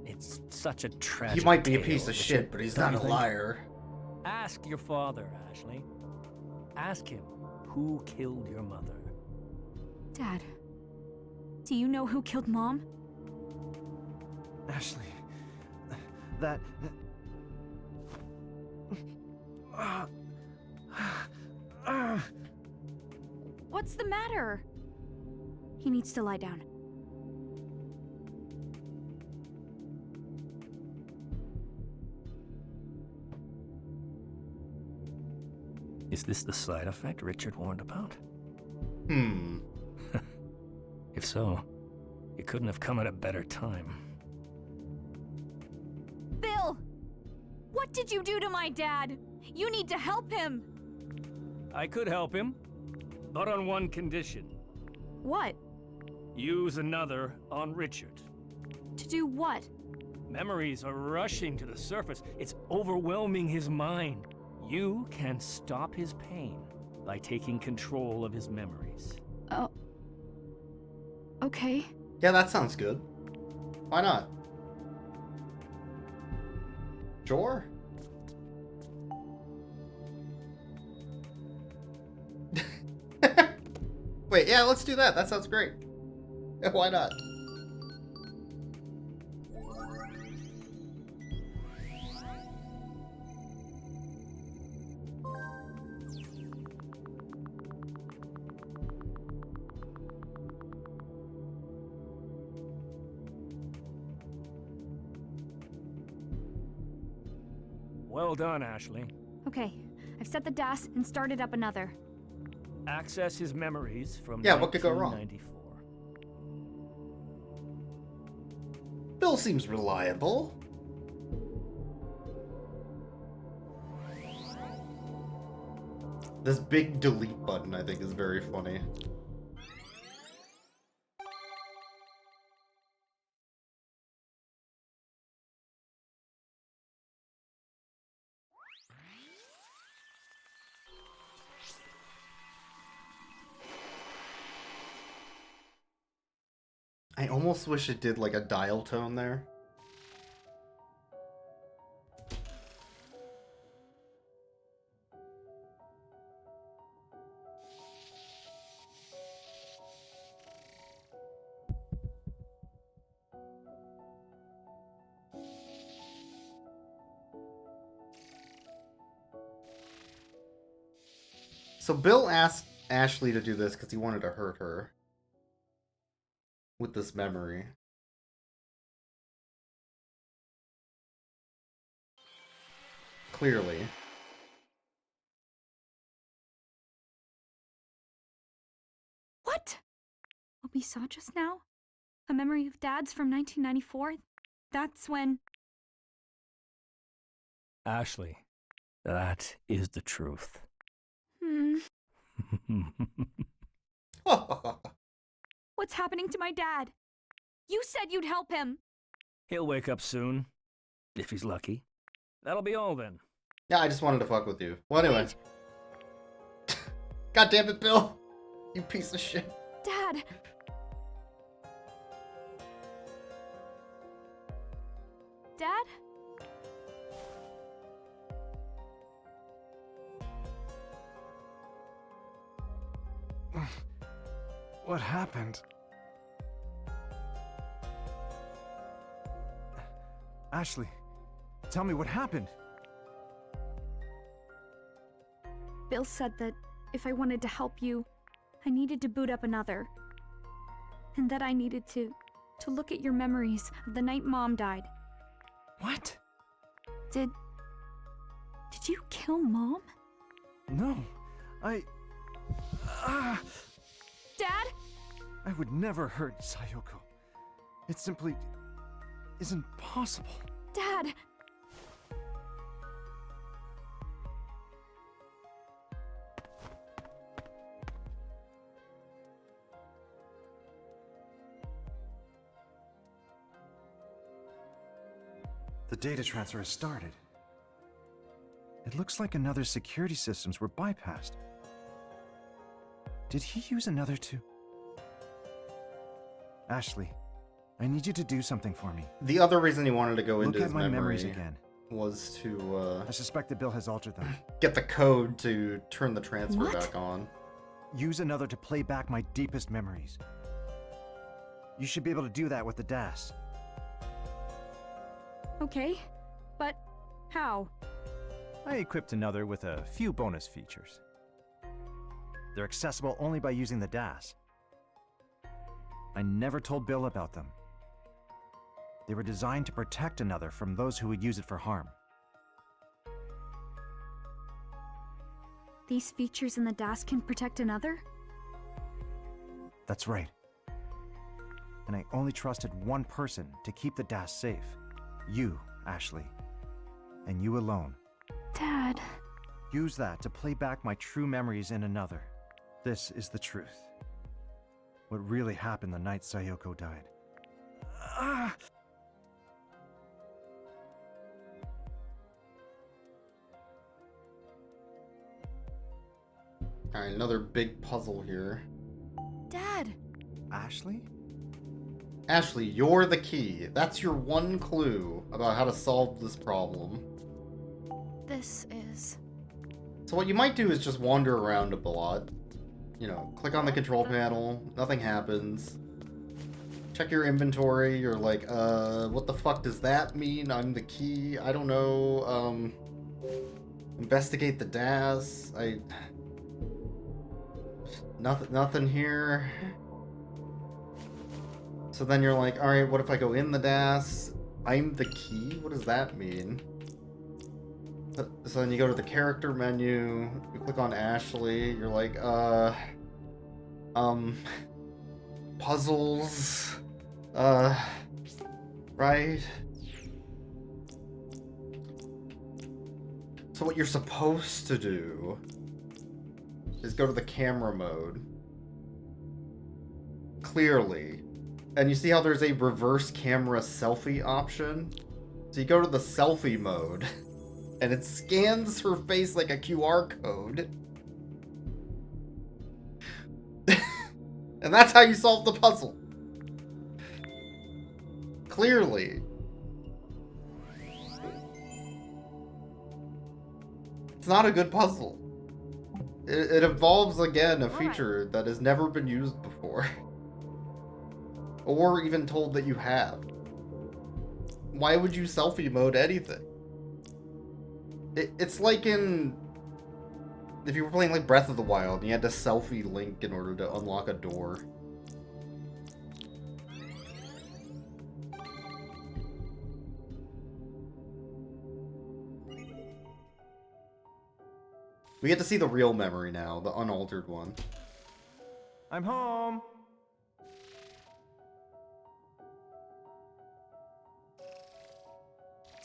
It's such a tragic He might be a tale, piece of Richard, shit, but he's don't not a you think? liar. Ask your father, Ashley. Ask him who killed your mother. Dad, do you know who killed Mom? Ashley, that... What's the matter? He needs to lie down. Is this the side effect Richard warned about? If so, it couldn't have come at a better time. Bill! What did you do to my dad? You need to help him! I could help him, but on one condition. What? Use another on Richard. To do what? Memories are rushing to the surface. It's overwhelming his mind. You can stop his pain by taking control of his memories. Oh. Okay. Yeah, that sounds good. Why not? Sure. Wait, yeah, let's do that. That sounds great. Why not? Well done, Ashley. Okay, I've set the DAS and started up another. Access his memories from Yeah, what could go wrong? 1994. Bill seems reliable. This big delete button, I think, is very funny. I almost wish it did like a dial tone there. So Bill asked Ashley to do this because he wanted to hurt her with this memory. Clearly. What? What we saw just now? A memory of Dad's from 1994? That's when... Ashley, that is the truth. What's happening to my dad? You said you'd help him! He'll wake up soon, if he's lucky. That'll be all then. Yeah, I just wanted to fuck with you. Well, anyway. God damn it, Bill! You piece of shit. Dad! Dad? What happened? Ashley, tell me what happened. Bill said that if I wanted to help you, I needed to boot up another. And that I needed to look at your memories of the night Mom died. What? Did you kill Mom? No, Dad? I would never hurt Sayoko. It simply isn't possible. Dad! The data transfer has started. It looks like another security systems were bypassed. Did he use another to... Ashley, I need you to do something for me. The other reason he wanted to go into Look his at my memories memory again. was to I suspect that Bill has altered them. get the code to turn the transfer What? back on. Use another to play back my deepest memories. You should be able to do that with the DAS. Okay, but how? I equipped another with a few bonus features. They're accessible only by using the DAS. I never told Bill about them. They were designed to protect another from those who would use it for harm. These features in the DAS can protect another? That's right. And I only trusted one person to keep the DAS safe. You, Ashley. And you alone. Dad... Use that to play back my true memories in another. This is the truth. What really happened the night Sayoko died. Alright, another big puzzle here. Dad! Ashley? Ashley, you're the key. That's your one clue about how to solve this problem. This is... So what you might do is just wander around a lot. You know, click on the control panel, nothing happens. Check your inventory, you're like, what the fuck does that mean? I'm the key, I don't know, investigate the DAS, nothing here. So then you're like, alright, what if I go in the DAS? I'm the key? What does that mean? So then you go to the character menu, you click on Ashley, you're like, puzzles, right? So what you're supposed to do is go to the camera mode, clearly, and you see how there's a reverse camera selfie option? So you go to the selfie mode, and it scans her face like a QR code. And that's how you solve the puzzle. Clearly. It's not a good puzzle. It involves, again, a feature that has never been used before. Or even told that you have. Why would you selfie mode anything? It's like in if you were playing like Breath of the Wild and you had to selfie Link in order to unlock a door. We get to see the real memory now, the unaltered one. I'm home.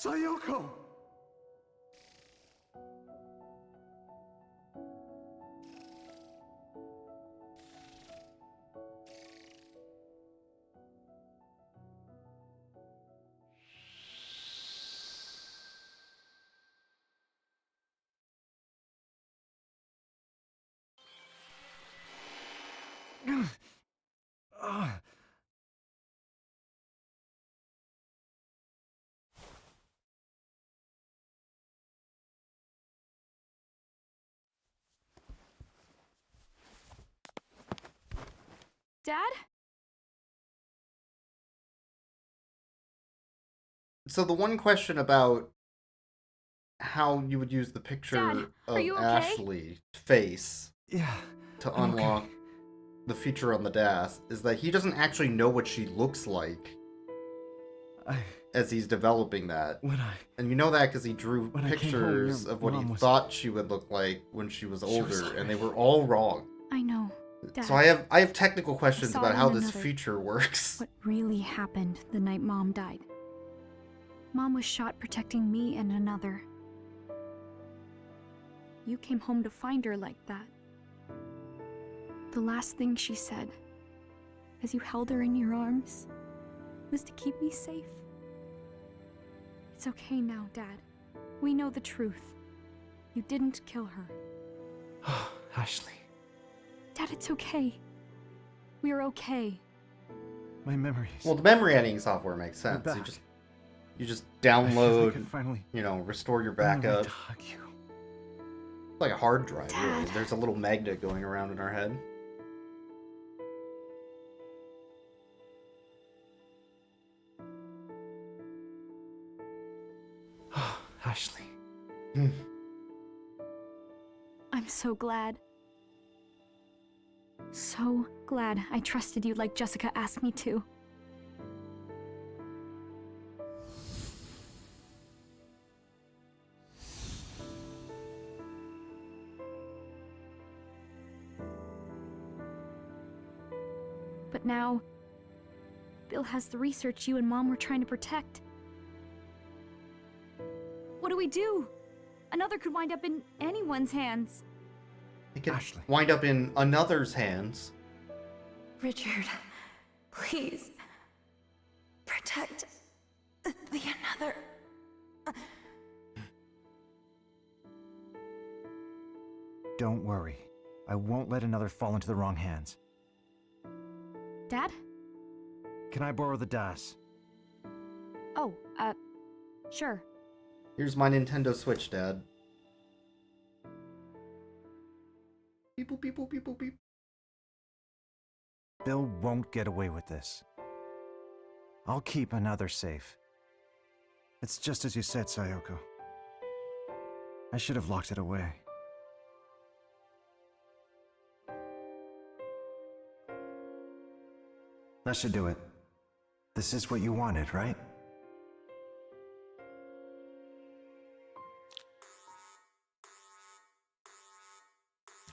Sayoko! Dad? So the one question about how you would use the picture Dad, are of you okay? Ashley's face Yeah. to I'm okay. unlock the feature on the DAS is that he doesn't actually know what she looks like as he's developing that. When I And you know that because he drew When I came home, your pictures of what he mom was- thought she would look like when she was She was older, and like- they were all wrong. I know, Dad. So I have technical questions saw about how one this another. feature works. What really happened the night Mom died? Mom was shot protecting me and another. You came home to find her like that. The last thing she said, as you held her in your arms, was to keep me safe. It's okay now, Dad. We know the truth. You didn't kill her. Ashley, Dad, it's okay. We're okay. my memories. Well, the memory editing software makes sense. back. You just I feel like I download, could finally restore your find a way backup. to hug you. It's like a hard drive, really. Dad. There's a little magnet going around in our head. Ashley. I'm so glad. So glad I trusted you like Jessica asked me to. But now, Bill has the research you and Mom were trying to protect. What do we do? Another could wind up in anyone's hands. It could Ashley. wind up in another's hands. Richard, please. Protect the another. Don't worry. I won't let another fall into the wrong hands. Dad? Can I borrow the DAS? Oh, sure. Here's my Nintendo Switch, Dad. Beep, boop, beep, boop, beep, boop, beep. Bill won't get away with this. I'll keep another safe. It's just as you said, Sayoko. I should have locked it away. That should do it. This is what you wanted, right?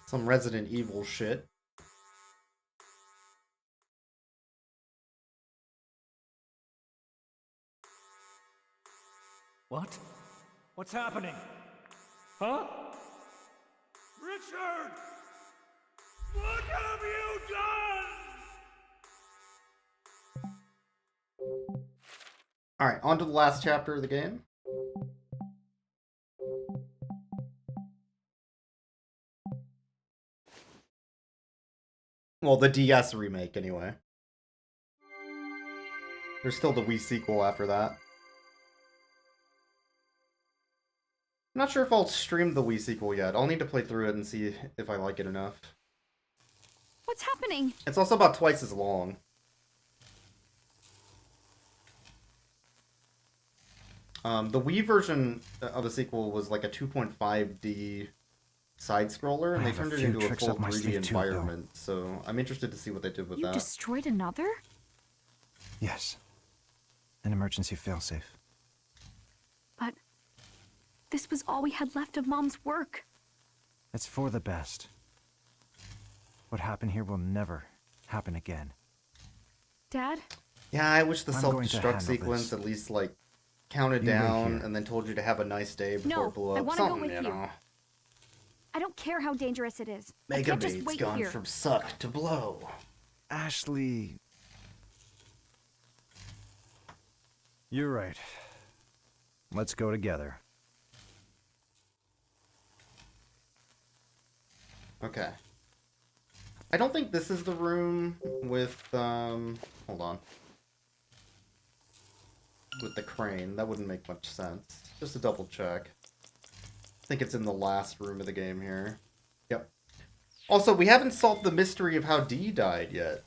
Some Resident Evil shit. What? What's happening? Huh? Richard! What have you done? Alright, on to the last chapter of the game. Well, the DS remake, anyway. There's still the Wii sequel after that. I'm not sure if I'll stream the Wii sequel yet. I'll need to play through it and see if I like it enough. What's happening? It's also about twice as long. The Wii version of the sequel was like a 2.5D side scroller, and I they have a turned it few into a tricks full up my 3D sleeve too, Bill. environment. So I'm interested to see what they did with You that. destroyed another? Yes. An emergency failsafe. But this was all we had left of Mom's work. It's for the best. What happened here will never happen again. Dad? Yeah, I wish the I'm going to self-destruct handle sequence this. at least like counted You wait down here. and then told you to have a nice day before No, it blew up. I wanna go Something, with you you. know. I don't care how dangerous it is. I Mega can't just Bait's wait gone here. from suck to blow. Ashley... You're right. Let's go together. Okay. I don't think this is the room with, hold on. With the crane. That wouldn't make much sense. Just to double check. I think it's in the last room of the game here. Yep. Also, we haven't solved the mystery of how Dee died yet.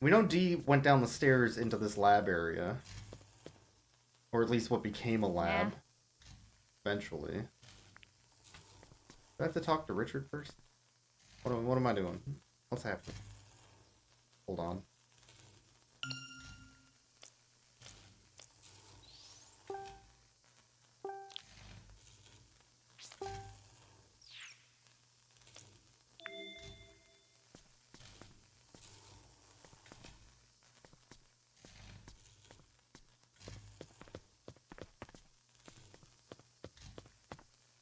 We know Dee went down the stairs into this lab area. Or at least what became a lab. Eventually. Do I have to talk to Richard first? What am I doing? What's happening? Hold on.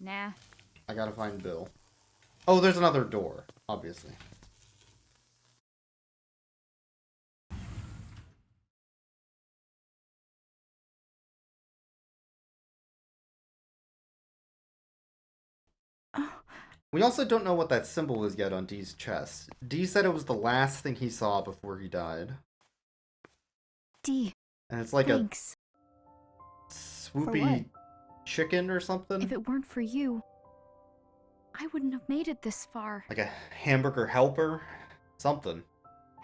Nah. I gotta find Bill. Oh, there's another door, obviously. We also don't know what that symbol is yet on Dee's chest. Dee said it was the last thing he saw before he died. Dee, And it's like thanks. a swoopy chicken or something? If it weren't for you, I wouldn't have made it this far. Like a hamburger helper? Something.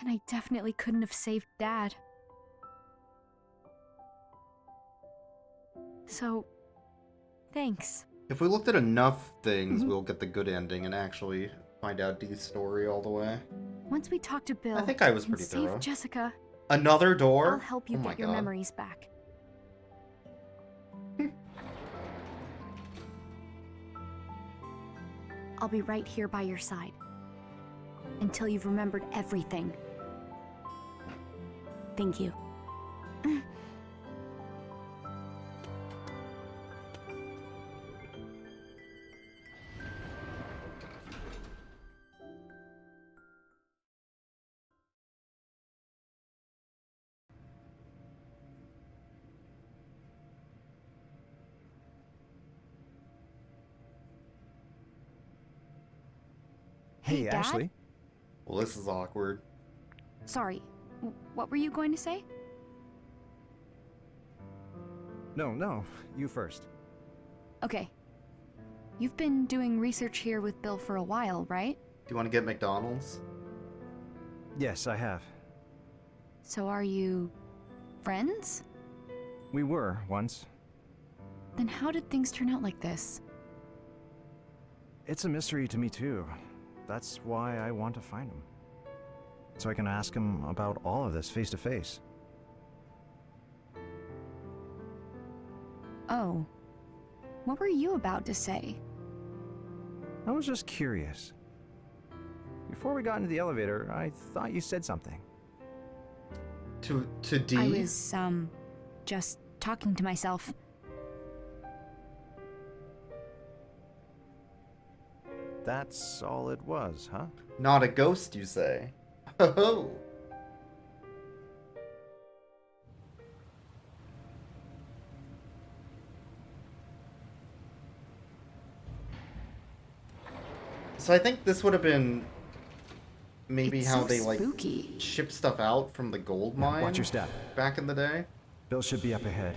And I definitely couldn't have saved Dad. So, thanks. If we looked at enough things, we'll get the good ending and actually find out Dee's story all the way. Once we talk to Bill I think I was and pretty save thorough. Jessica, Another door? I'll help you Oh my get your God. memories back. I'll be right here by your side. Until you've remembered everything. Thank you. Hey, Dad? Ashley. Well, this is awkward. Sorry, what were you going to say? No, you first. Okay. You've been doing research here with Bill for a while, right? Do you want to get McDonald's? Yes, I have. So are you... friends? We were, once. Then how did things turn out like this? It's a mystery to me, too. That's why I want to find him. So I can ask him about all of this face to face. Oh. What were you about to say? I was just curious. Before we got into the elevator, I thought you said something. To Dee? I was, just talking to myself. That's all it was, huh? Not a ghost, you say? Ho ho! So I think this would have been maybe It's how so they like spooky. ship stuff out from the gold mine. Watch your step. Back in the day. Bill should be up ahead.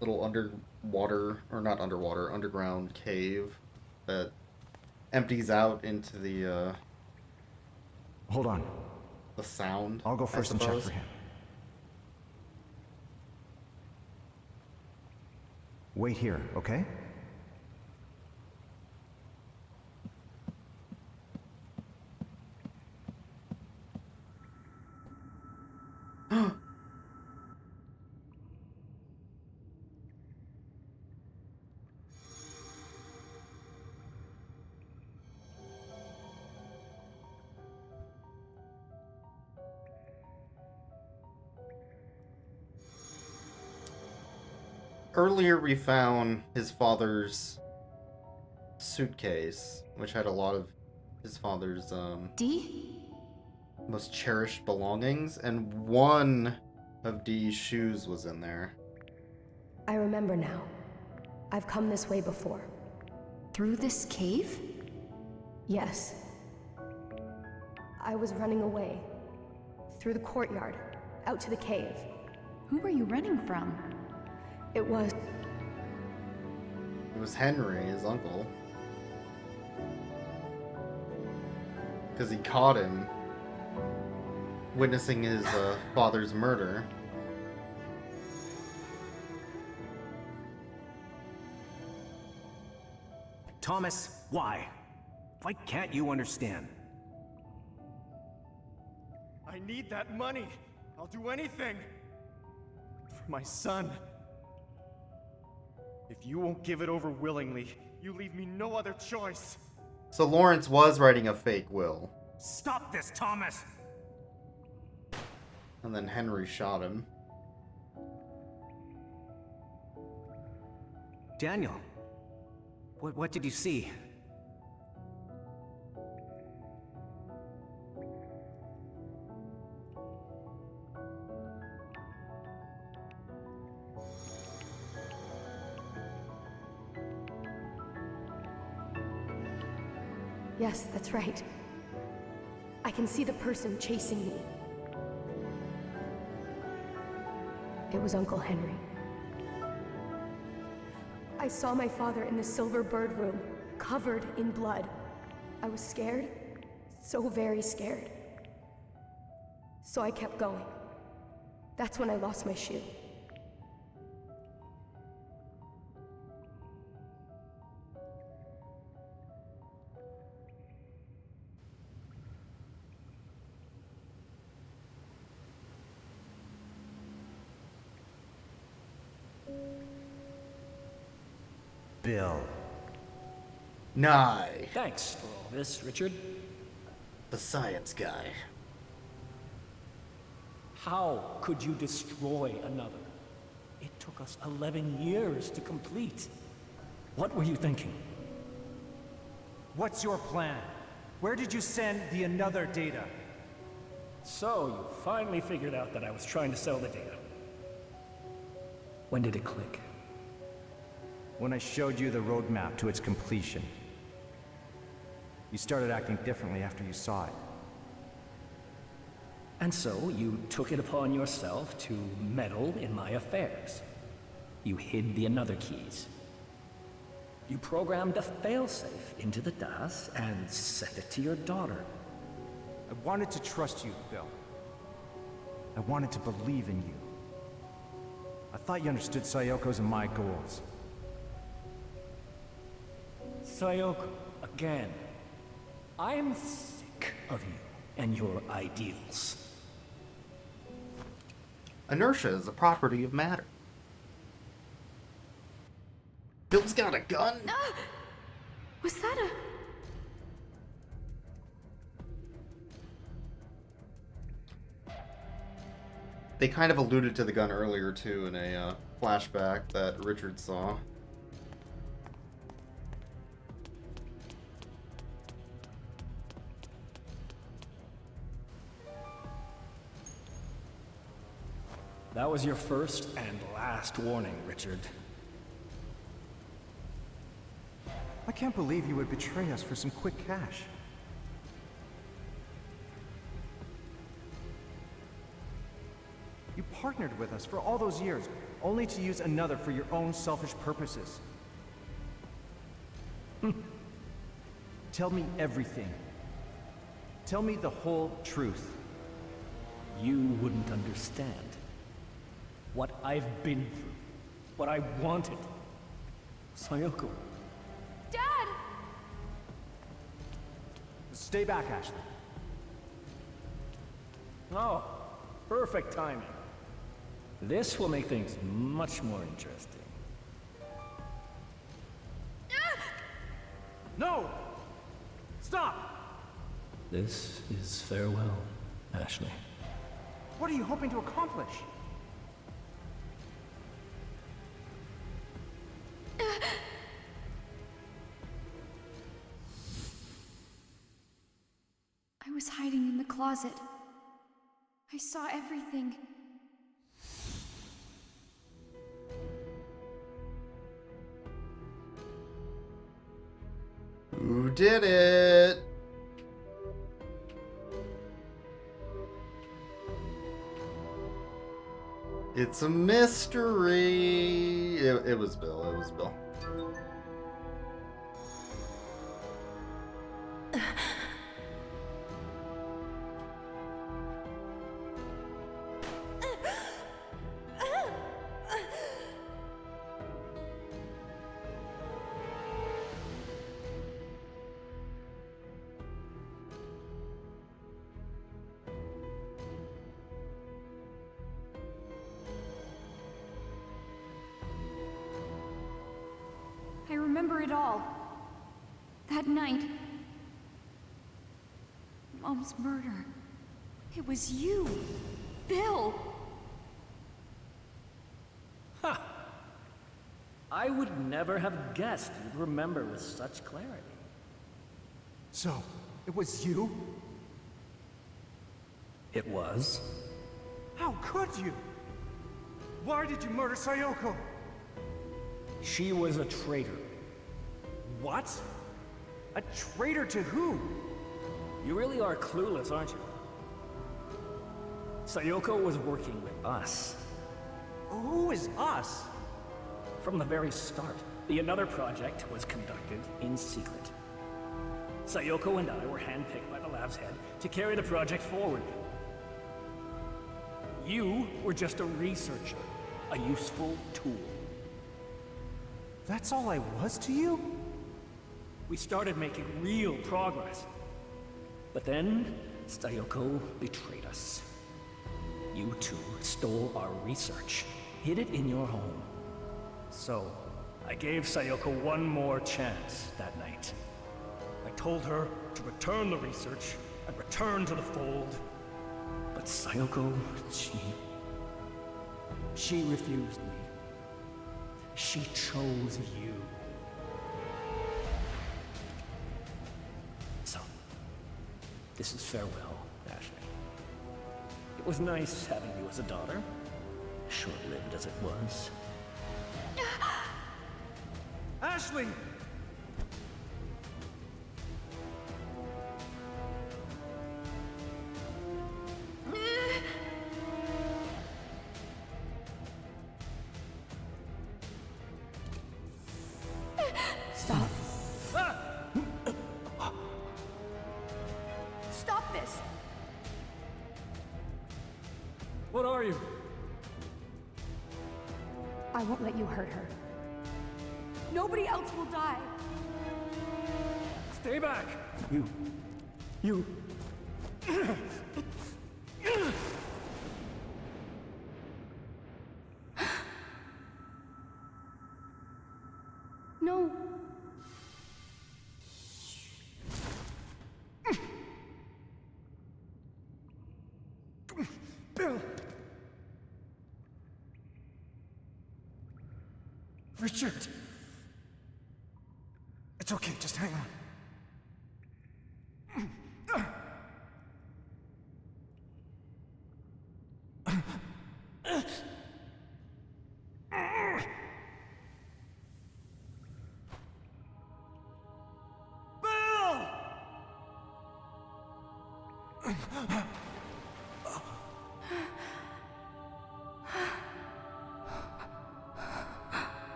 Little underwater, or not underwater, underground cave that empties out into the Hold on. sound. I'll go I first and check suppose. for him. Wait here, okay? earlier we found his father's suitcase, which had a lot of his father's Dee? most cherished belongings, and one of Dee's shoes was in there. I remember now. I've come this way before. Through this cave? Yes. I was running away. Through the courtyard. Out to the cave. Who were you running from? It was... It was Henry, his uncle. Because he caught him witnessing his father's murder. Thomas, why? Why can't you understand? I need that money. I'll do anything. For my son. If you won't give it over willingly, you leave me no other choice. So Lawrence was writing a fake will. Stop this, Thomas! And then Henry shot him. Daniel, what did you see? Yes, that's right. I can see the person chasing me. It was Uncle Henry. I saw my father in the Silver Bird room, covered in blood. I was scared, so very scared. So I kept going. That's when I lost my shoe. Bill. Nye, Thanks for all this, Richard. the science guy. How could you destroy another? It took us 11 years to complete. What were you thinking? What's your plan? Where did you send the another data? So, you finally figured out that I was trying to sell the data. When did it click? When I showed you the roadmap to its completion. You started acting differently after you saw it. And so, you took it upon yourself to meddle in my affairs. You hid the another keys. You programmed a failsafe into the DAS and sent it to your daughter. I wanted to trust you, Bill. I wanted to believe in you. I thought you understood Sayoko's and my goals. Sayoko, again. I'm sick of you and your ideals. Inertia is a property of matter. Bill's got a gun? Was that a... They kind of alluded to the gun earlier, too, in a flashback that Richard saw. That was your first and last warning, Richard. I can't believe you would betray us for some quick cash. You partnered with us for all those years, only to use another for your own selfish purposes. Tell me everything. Tell me the whole truth. You wouldn't understand. What I've been through. What I wanted. Sayoko. Dad! Stay back, Ashley. Oh, perfect timing. This will make things much more interesting. No! Stop! This is farewell, Ashley. What are you hoping to accomplish? was hiding in the closet. I saw everything. Who did it? It's a mystery. It was Bill. It was Bill. I remember it all. That night. Mom's murder. It was you, Bill. Ha! I would never have guessed you'd remember with such clarity. So, it was you? It was. How could you? Why did you murder Sayoko? She was a traitor. What? A traitor to who? You really are clueless, aren't you? Sayoko was working with us. Who is us? From the very start, the Another project was conducted in secret. Sayoko and I were handpicked by the lab's head to carry the project forward. You were just a researcher, a useful tool. That's all I was to you? We started making real progress. But then, Sayoko betrayed us. You two stole our research, hid it in your home. So, I gave Sayoko one more chance that night. I told her to return the research and return to the fold. But Sayoko, she refused me. She chose you. So, this is farewell, Ashley. It was nice having you as a daughter, short-lived as it was. Ashley! Stop. Stop this! What are you? I won't let you hurt her. Nobody else will die. Stay back! You... No. Bill! Richard! It's okay, just hang on.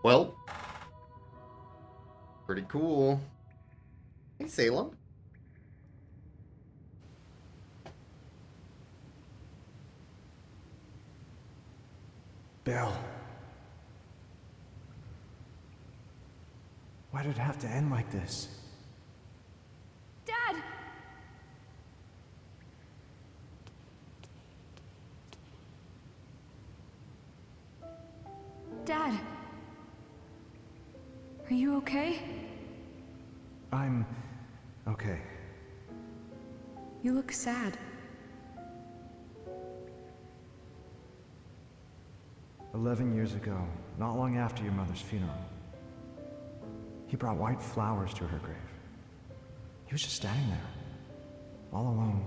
Well, pretty cool. Hey, Salem. Bill. Why did it have to end like this? Dad! Dad. Are you okay? I'm... okay. You look sad. 11 years ago, not long after your mother's funeral, He brought white flowers to her grave. He was just standing there, all alone.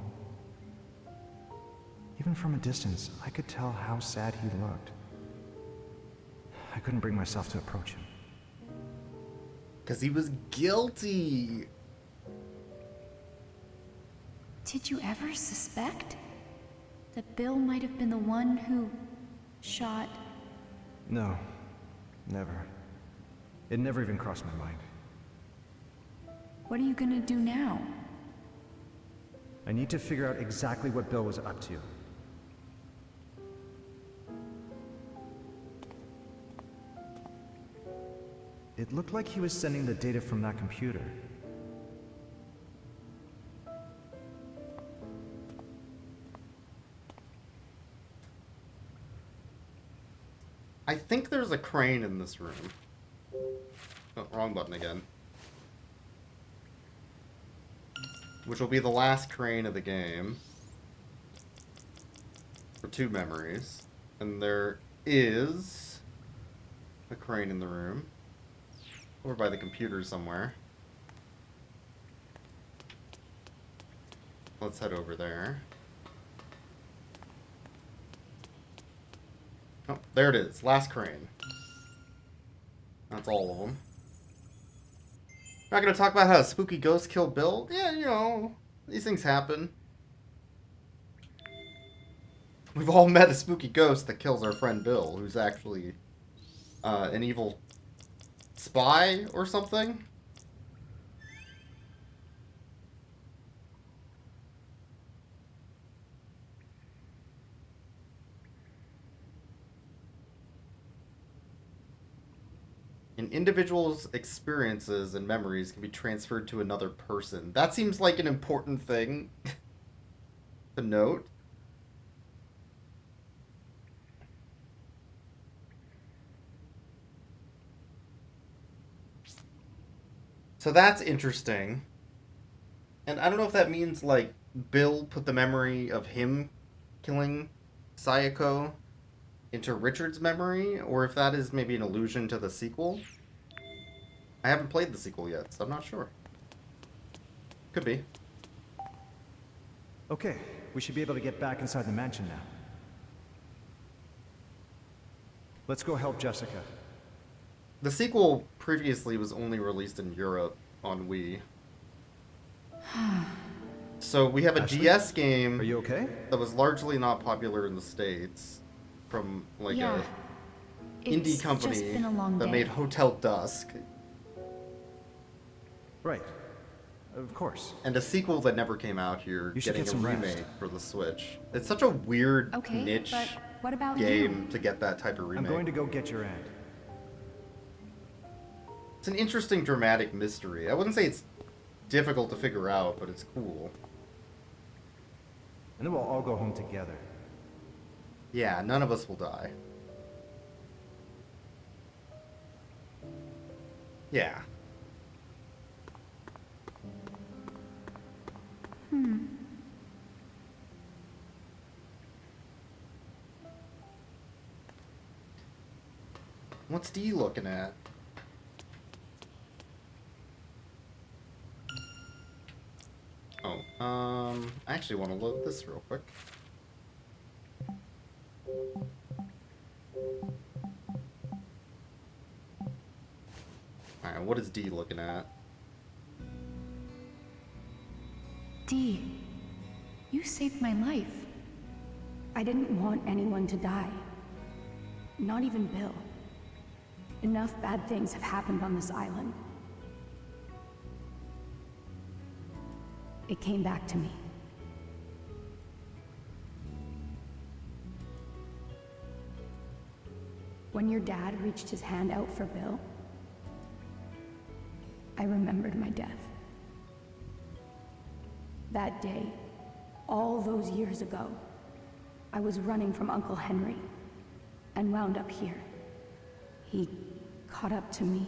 Even from a distance, I could tell how sad he looked. I couldn't bring myself to approach him. Because he was guilty. Did you ever suspect that Bill might have been the one who shot? No, never. It never even crossed my mind. What are you gonna do now? I need to figure out exactly what Bill was up to. It looked like he was sending the data from that computer. I think there's a crane in this room. Oh, wrong button again. Which will be the last crane of the game. For 2 memories. And there is a crane in the room. Over by the computer somewhere. Let's head over there. Oh, there it is. Last crane. That's all of them. Not gonna talk about how a spooky ghost killed Bill? Yeah, you know, these things happen. We've all met a spooky ghost that kills our friend Bill, who's actually an evil spy or something. An individual's experiences and memories can be transferred to another person. That seems like an important thing to note. So that's interesting. And I don't know if that means, like, Bill put the memory of him killing Sayako into Richard's memory, or if that is maybe an allusion to the sequel. I haven't played the sequel yet, so I'm not sure. Could be. Okay, we should be able to get back inside the mansion now. Let's go help Jessica. The sequel previously was only released in Europe on Wii. So we have a Ashley? DS game Are you okay? that was largely not popular in the States from like Yeah. a indie It's company just been a long that day. made Hotel Dusk, Right. Of course. and a sequel that never came out here You should getting get a some rest. remake for the Switch. It's such a weird Okay, niche but what about game you? to get that type of remake. I'm going to go get your aunt. It's an interesting dramatic mystery. I wouldn't say it's difficult to figure out, but it's cool. And then we'll all go home together. Yeah, none of us will die. Yeah. What's D looking at? Oh, I actually want to load this real quick. Alright, what is D looking at? Dee, you saved my life. I didn't want anyone to die. Not even Bill. Enough bad things have happened on this island. It came back to me. When your dad reached his hand out for Bill, I remembered my death. That day, all those years ago, I was running from Uncle Henry and wound up here. He caught up to me.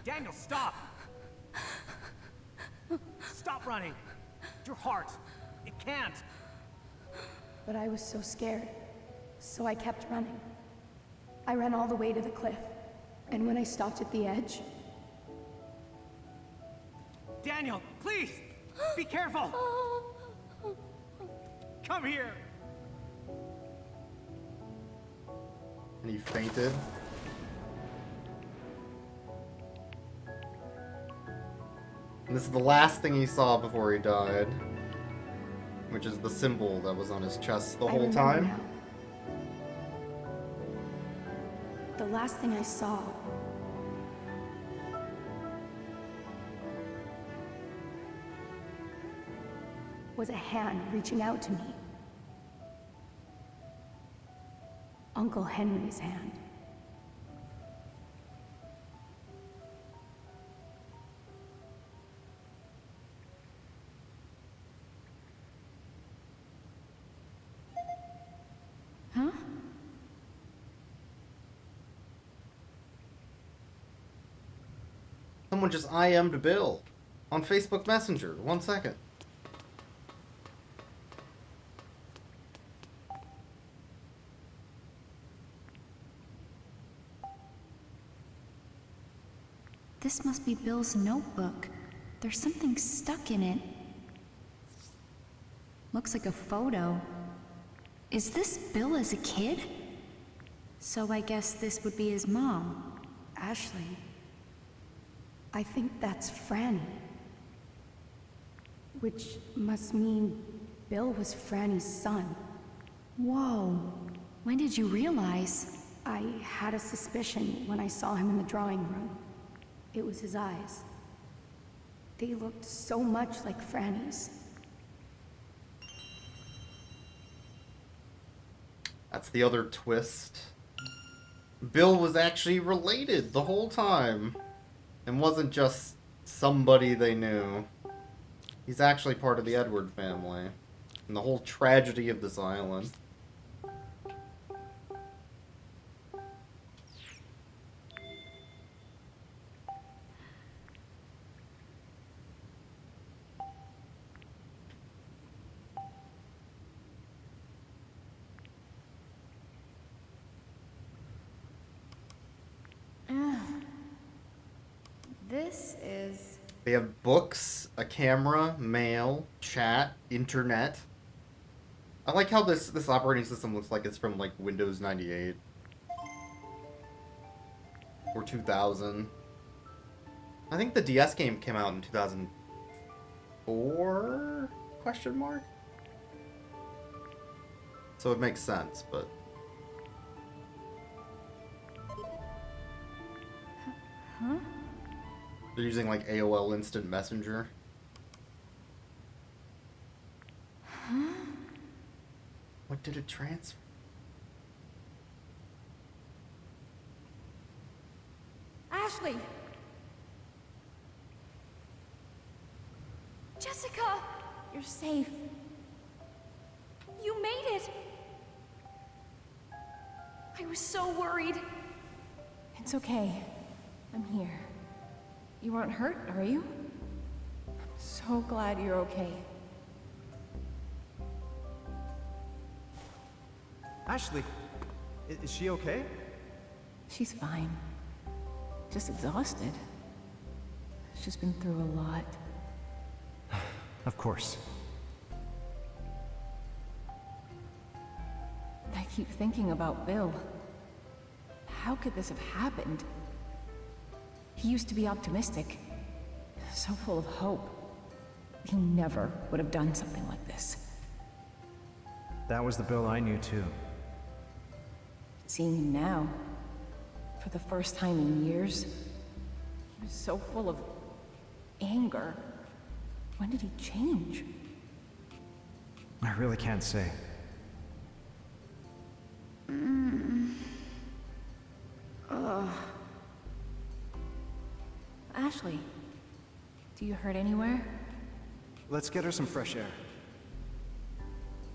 Daniel, stop! Stop running! Your heart, it can't! But I was so scared. So I kept running. I ran all the way to the cliff. And when I stopped at the edge... Daniel, please! Be careful! Come here! And he fainted. And this is the last thing he saw before he died. Which is the symbol that was on his chest the I whole remember time. now. The last thing I saw was a hand reaching out to me. Uncle Henry's hand. Huh? Someone just IM'd Bill on Facebook Messenger. 1 second. This must be Bill's notebook. There's something stuck in it. Looks like a photo. Is this Bill as a kid? So I guess this would be his mom. Ashley. I think that's Franny. Which must mean Bill was Franny's son. Whoa. When did you realize? I had a suspicion when I saw him in the drawing room. It was his eyes. They looked so much like Franny's. That's the other twist. Bill was actually related the whole time. And wasn't just somebody they knew. He's actually part of the Edward family. And the whole tragedy of this island. This is... They have books, a camera, mail, chat, internet. I like how this operating system looks like it's from like Windows 98 or 2000. I think the DS game came out in 2004? Question mark. So it makes sense, but Huh? they're using like AOL Instant Messenger. Huh? What did it transfer? Ashley! Jessica! You're safe. You made it! I was so worried. It's okay. I'm here. You aren't hurt, are you? I'm so glad you're okay. Ashley, is she okay? She's fine. Just exhausted. She's been through a lot. Of course. I keep thinking about Bill. How could this have happened? He used to be optimistic, so full of hope. He never would have done something like this. That was the Bill I knew too. Seeing him now, for the first time in years, he was so full of anger. When did he change? I really can't say. Ashley, do you hurt anywhere? Let's get her some fresh air.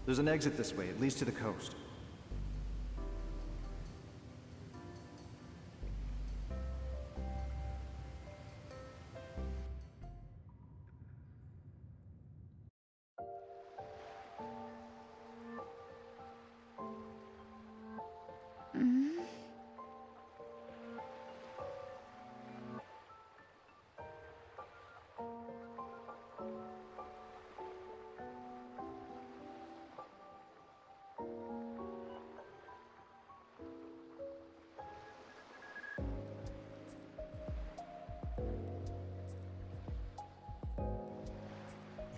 There's an exit this way. It leads to the coast.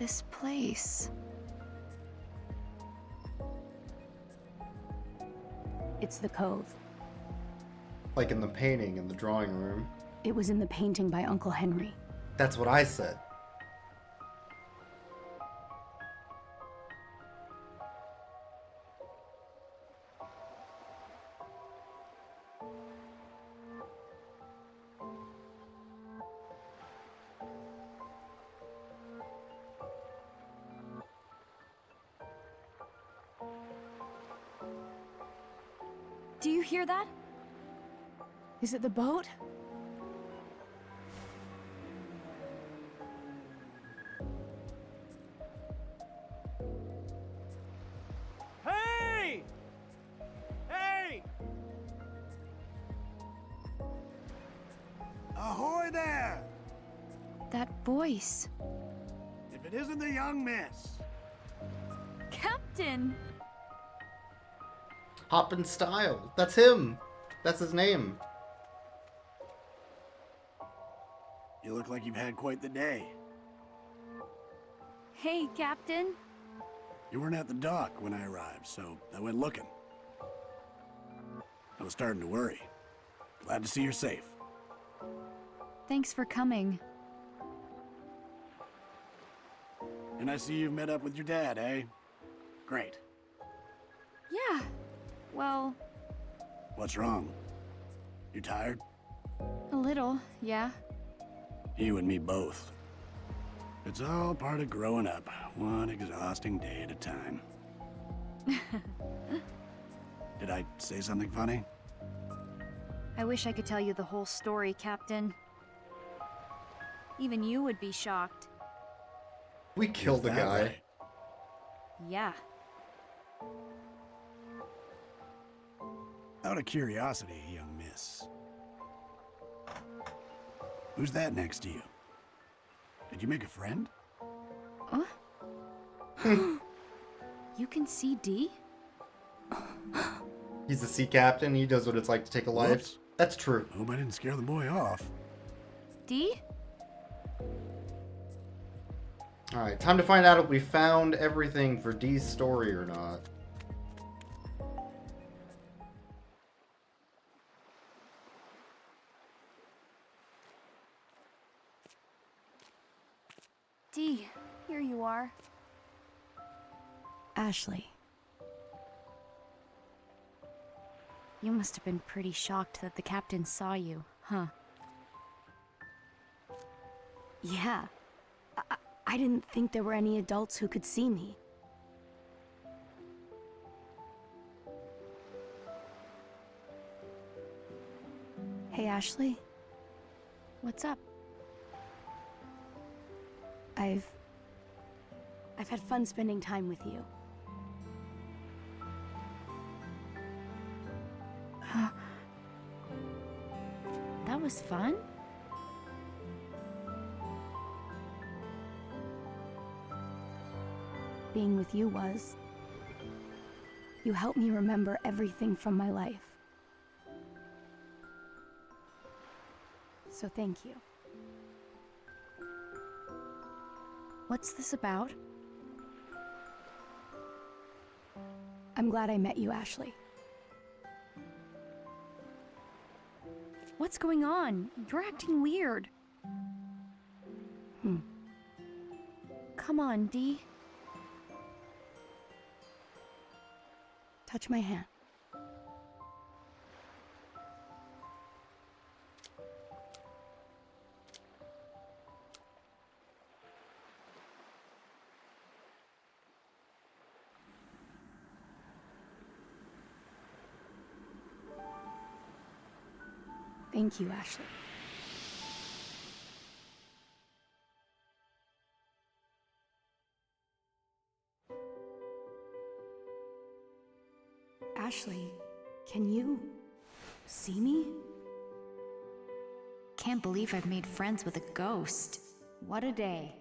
This place. It's the cove. Like in the painting in the drawing room. It was in the painting by Uncle Henry. That's what I said. Do you hear that? Is it the boat? Hey! Hey! Ahoy there! That voice. If it isn't the young miss. Captain! Hoppin' Style. That's him. That's his name. You look like you've had quite the day. Hey, Captain. You weren't at the dock when I arrived, so I went looking. I was starting to worry. Glad to see you're safe. Thanks for coming. And I see you've met up with your dad, eh? Great. Yeah. Well, What's wrong? You tired? a little, yeah. You and me both. It's all part of growing up, one exhausting day at a time. Did I say something funny? I wish I could tell you the whole story, Captain. Even you would be shocked. We killed the Is that guy. right? Yeah. Out of curiosity, young miss. Who's that next to you? Did you make a friend? Huh? You can see D? He's the sea captain. He knows what it's like to take a life. Whoops. That's true. Hope I didn't scare the boy off. D? Alright, time to find out if we found everything for Dee's story or not. D, here you are. Ashley. You must have been pretty shocked that the captain saw you, huh? Yeah. I didn't think there were any adults who could see me. Hey, Ashley. What's up? I've had fun spending time with you. That was fun? Being with you was. You helped me remember everything from my life. So thank you. What's this about? I'm glad I met you, Ashley. What's going on? You're acting weird. Come on, D. Touch my hand. Thank you, Ashley. Ashley, can you see me? Can't believe I've made friends with a ghost. What a day.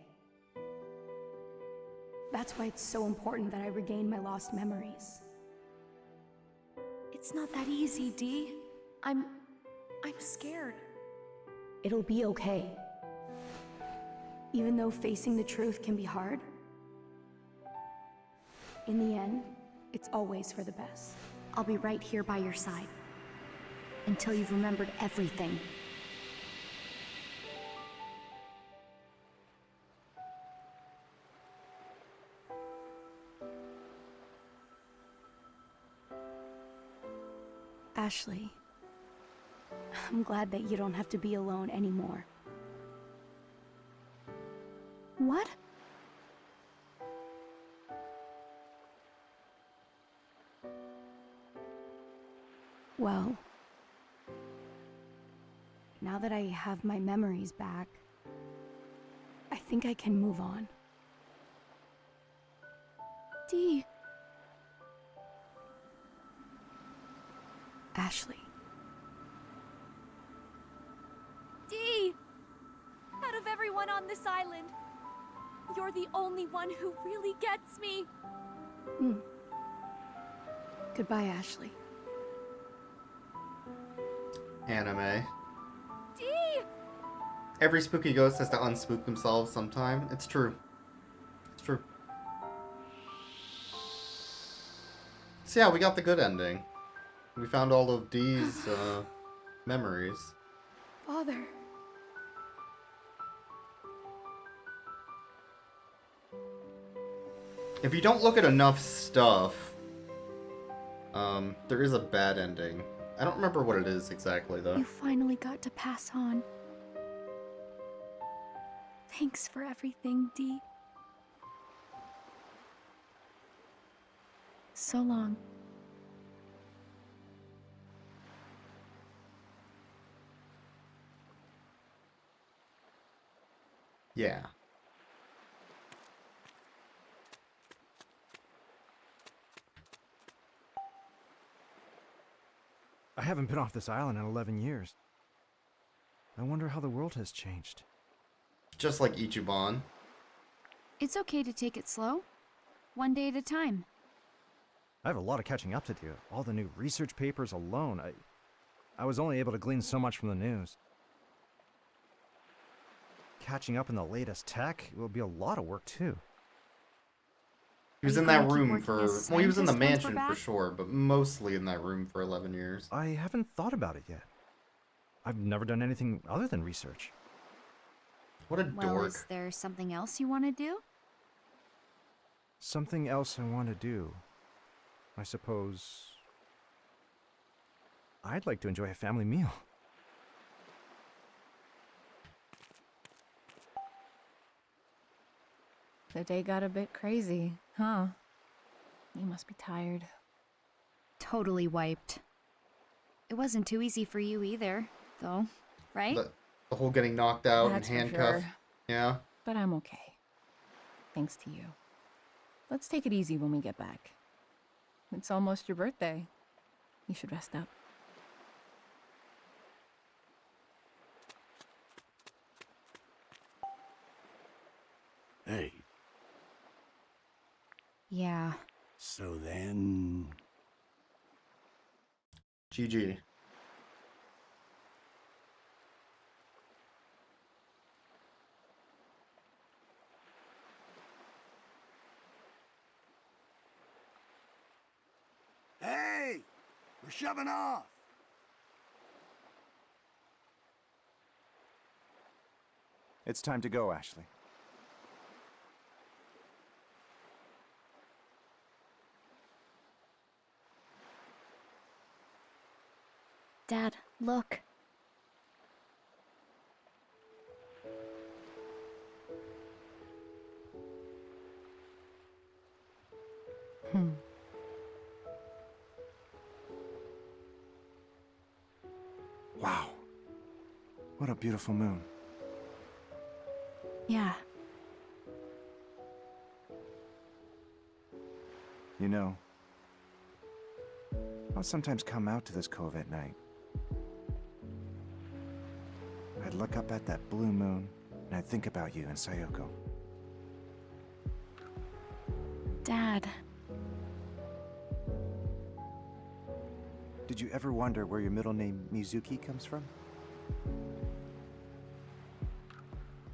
That's why it's so important that I regain my lost memories. It's not that easy, D. I'm scared. It'll be okay. Even though facing the truth can be hard, In the end, it's always for the best. I'll be right here by your side. Until you've remembered everything. Ashley, I'm glad that you don't have to be alone anymore. What? Well, now that I have my memories back, I think I can move on. Dee. Ashley. Dee! Out of everyone on this island, you're the only one who really gets me. Goodbye, Ashley. Anime. Dee! Every spooky ghost has to unspook themselves sometime. It's true. It's true. So yeah, we got the good ending. We found all of Dee's memories. Father. If you don't look at enough stuff, there is a bad ending. I don't remember what it is exactly, though. You finally got to pass on. Thanks for everything, Dee. So long. Yeah. I haven't been off this island in 11 years. I wonder how the world has changed. Just like Ichiban. It's okay to take it slow. One day at a time. I have a lot of catching up to do. All the new research papers alone. I was only able to glean so much from the news. Catching up in the latest tech will be a lot of work, too. He was Are in you that gonna keep room working for... as a Well, he was in the scientist once we're mansion for back? sure, but mostly in that room for 11 years. I haven't thought about it yet. I've never done anything other than research. What a Well, dork. is there something else you want to do? Something else I want to do. I suppose... I'd like to enjoy a family meal. The day got a bit crazy, huh? You must be tired. Totally wiped. It wasn't too easy for you either, though, right? The whole getting knocked out That's for and handcuffed. sure. Yeah. But I'm okay. Thanks to you. Let's take it easy when we get back. It's almost your birthday. You should rest up. Hey, Yeah. so then... GG. Hey! We're shoving off! It's time to go, Ashley. Dad, look. Wow. What a beautiful moon. Yeah. You know, I'll sometimes come out to this cove at night. I'd look up at that blue moon, and I'd think about you and Sayoko. Dad. Did you ever wonder where your middle name Mizuki comes from?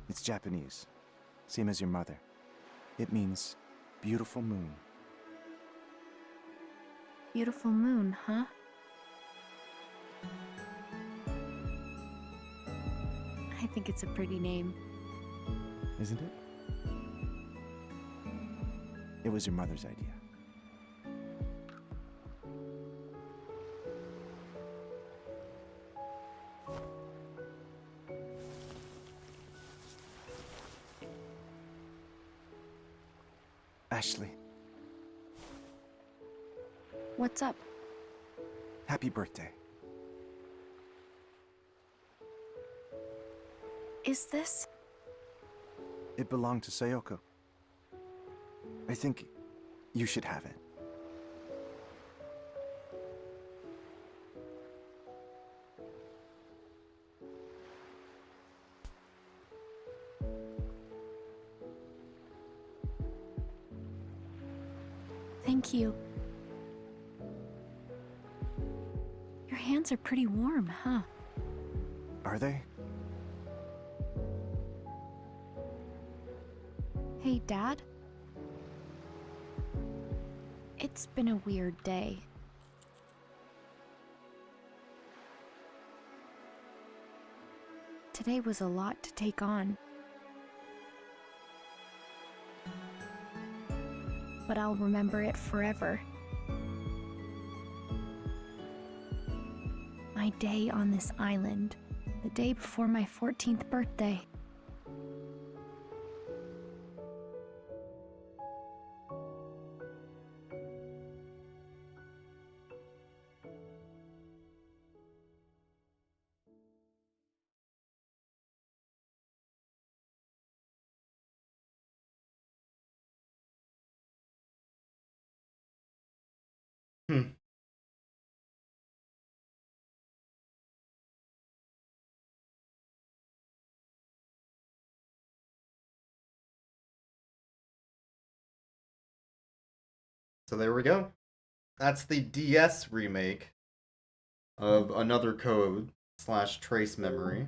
It's Japanese, same as your mother. It means beautiful moon. Beautiful moon, huh? I think it's a pretty name. Isn't it? It was your mother's idea. Ashley, What's up? happy birthday. Is this? It belonged to Sayoko. I think you should have it. Thank you. Your hands are pretty warm, huh? Are they? Hey, Dad? It's been a weird day. Today was a lot to take on. But I'll remember it forever. My day on this island, the day before my 14th birthday. Hmm. So there we go. That's the DS remake of Another Code / Trace Memory.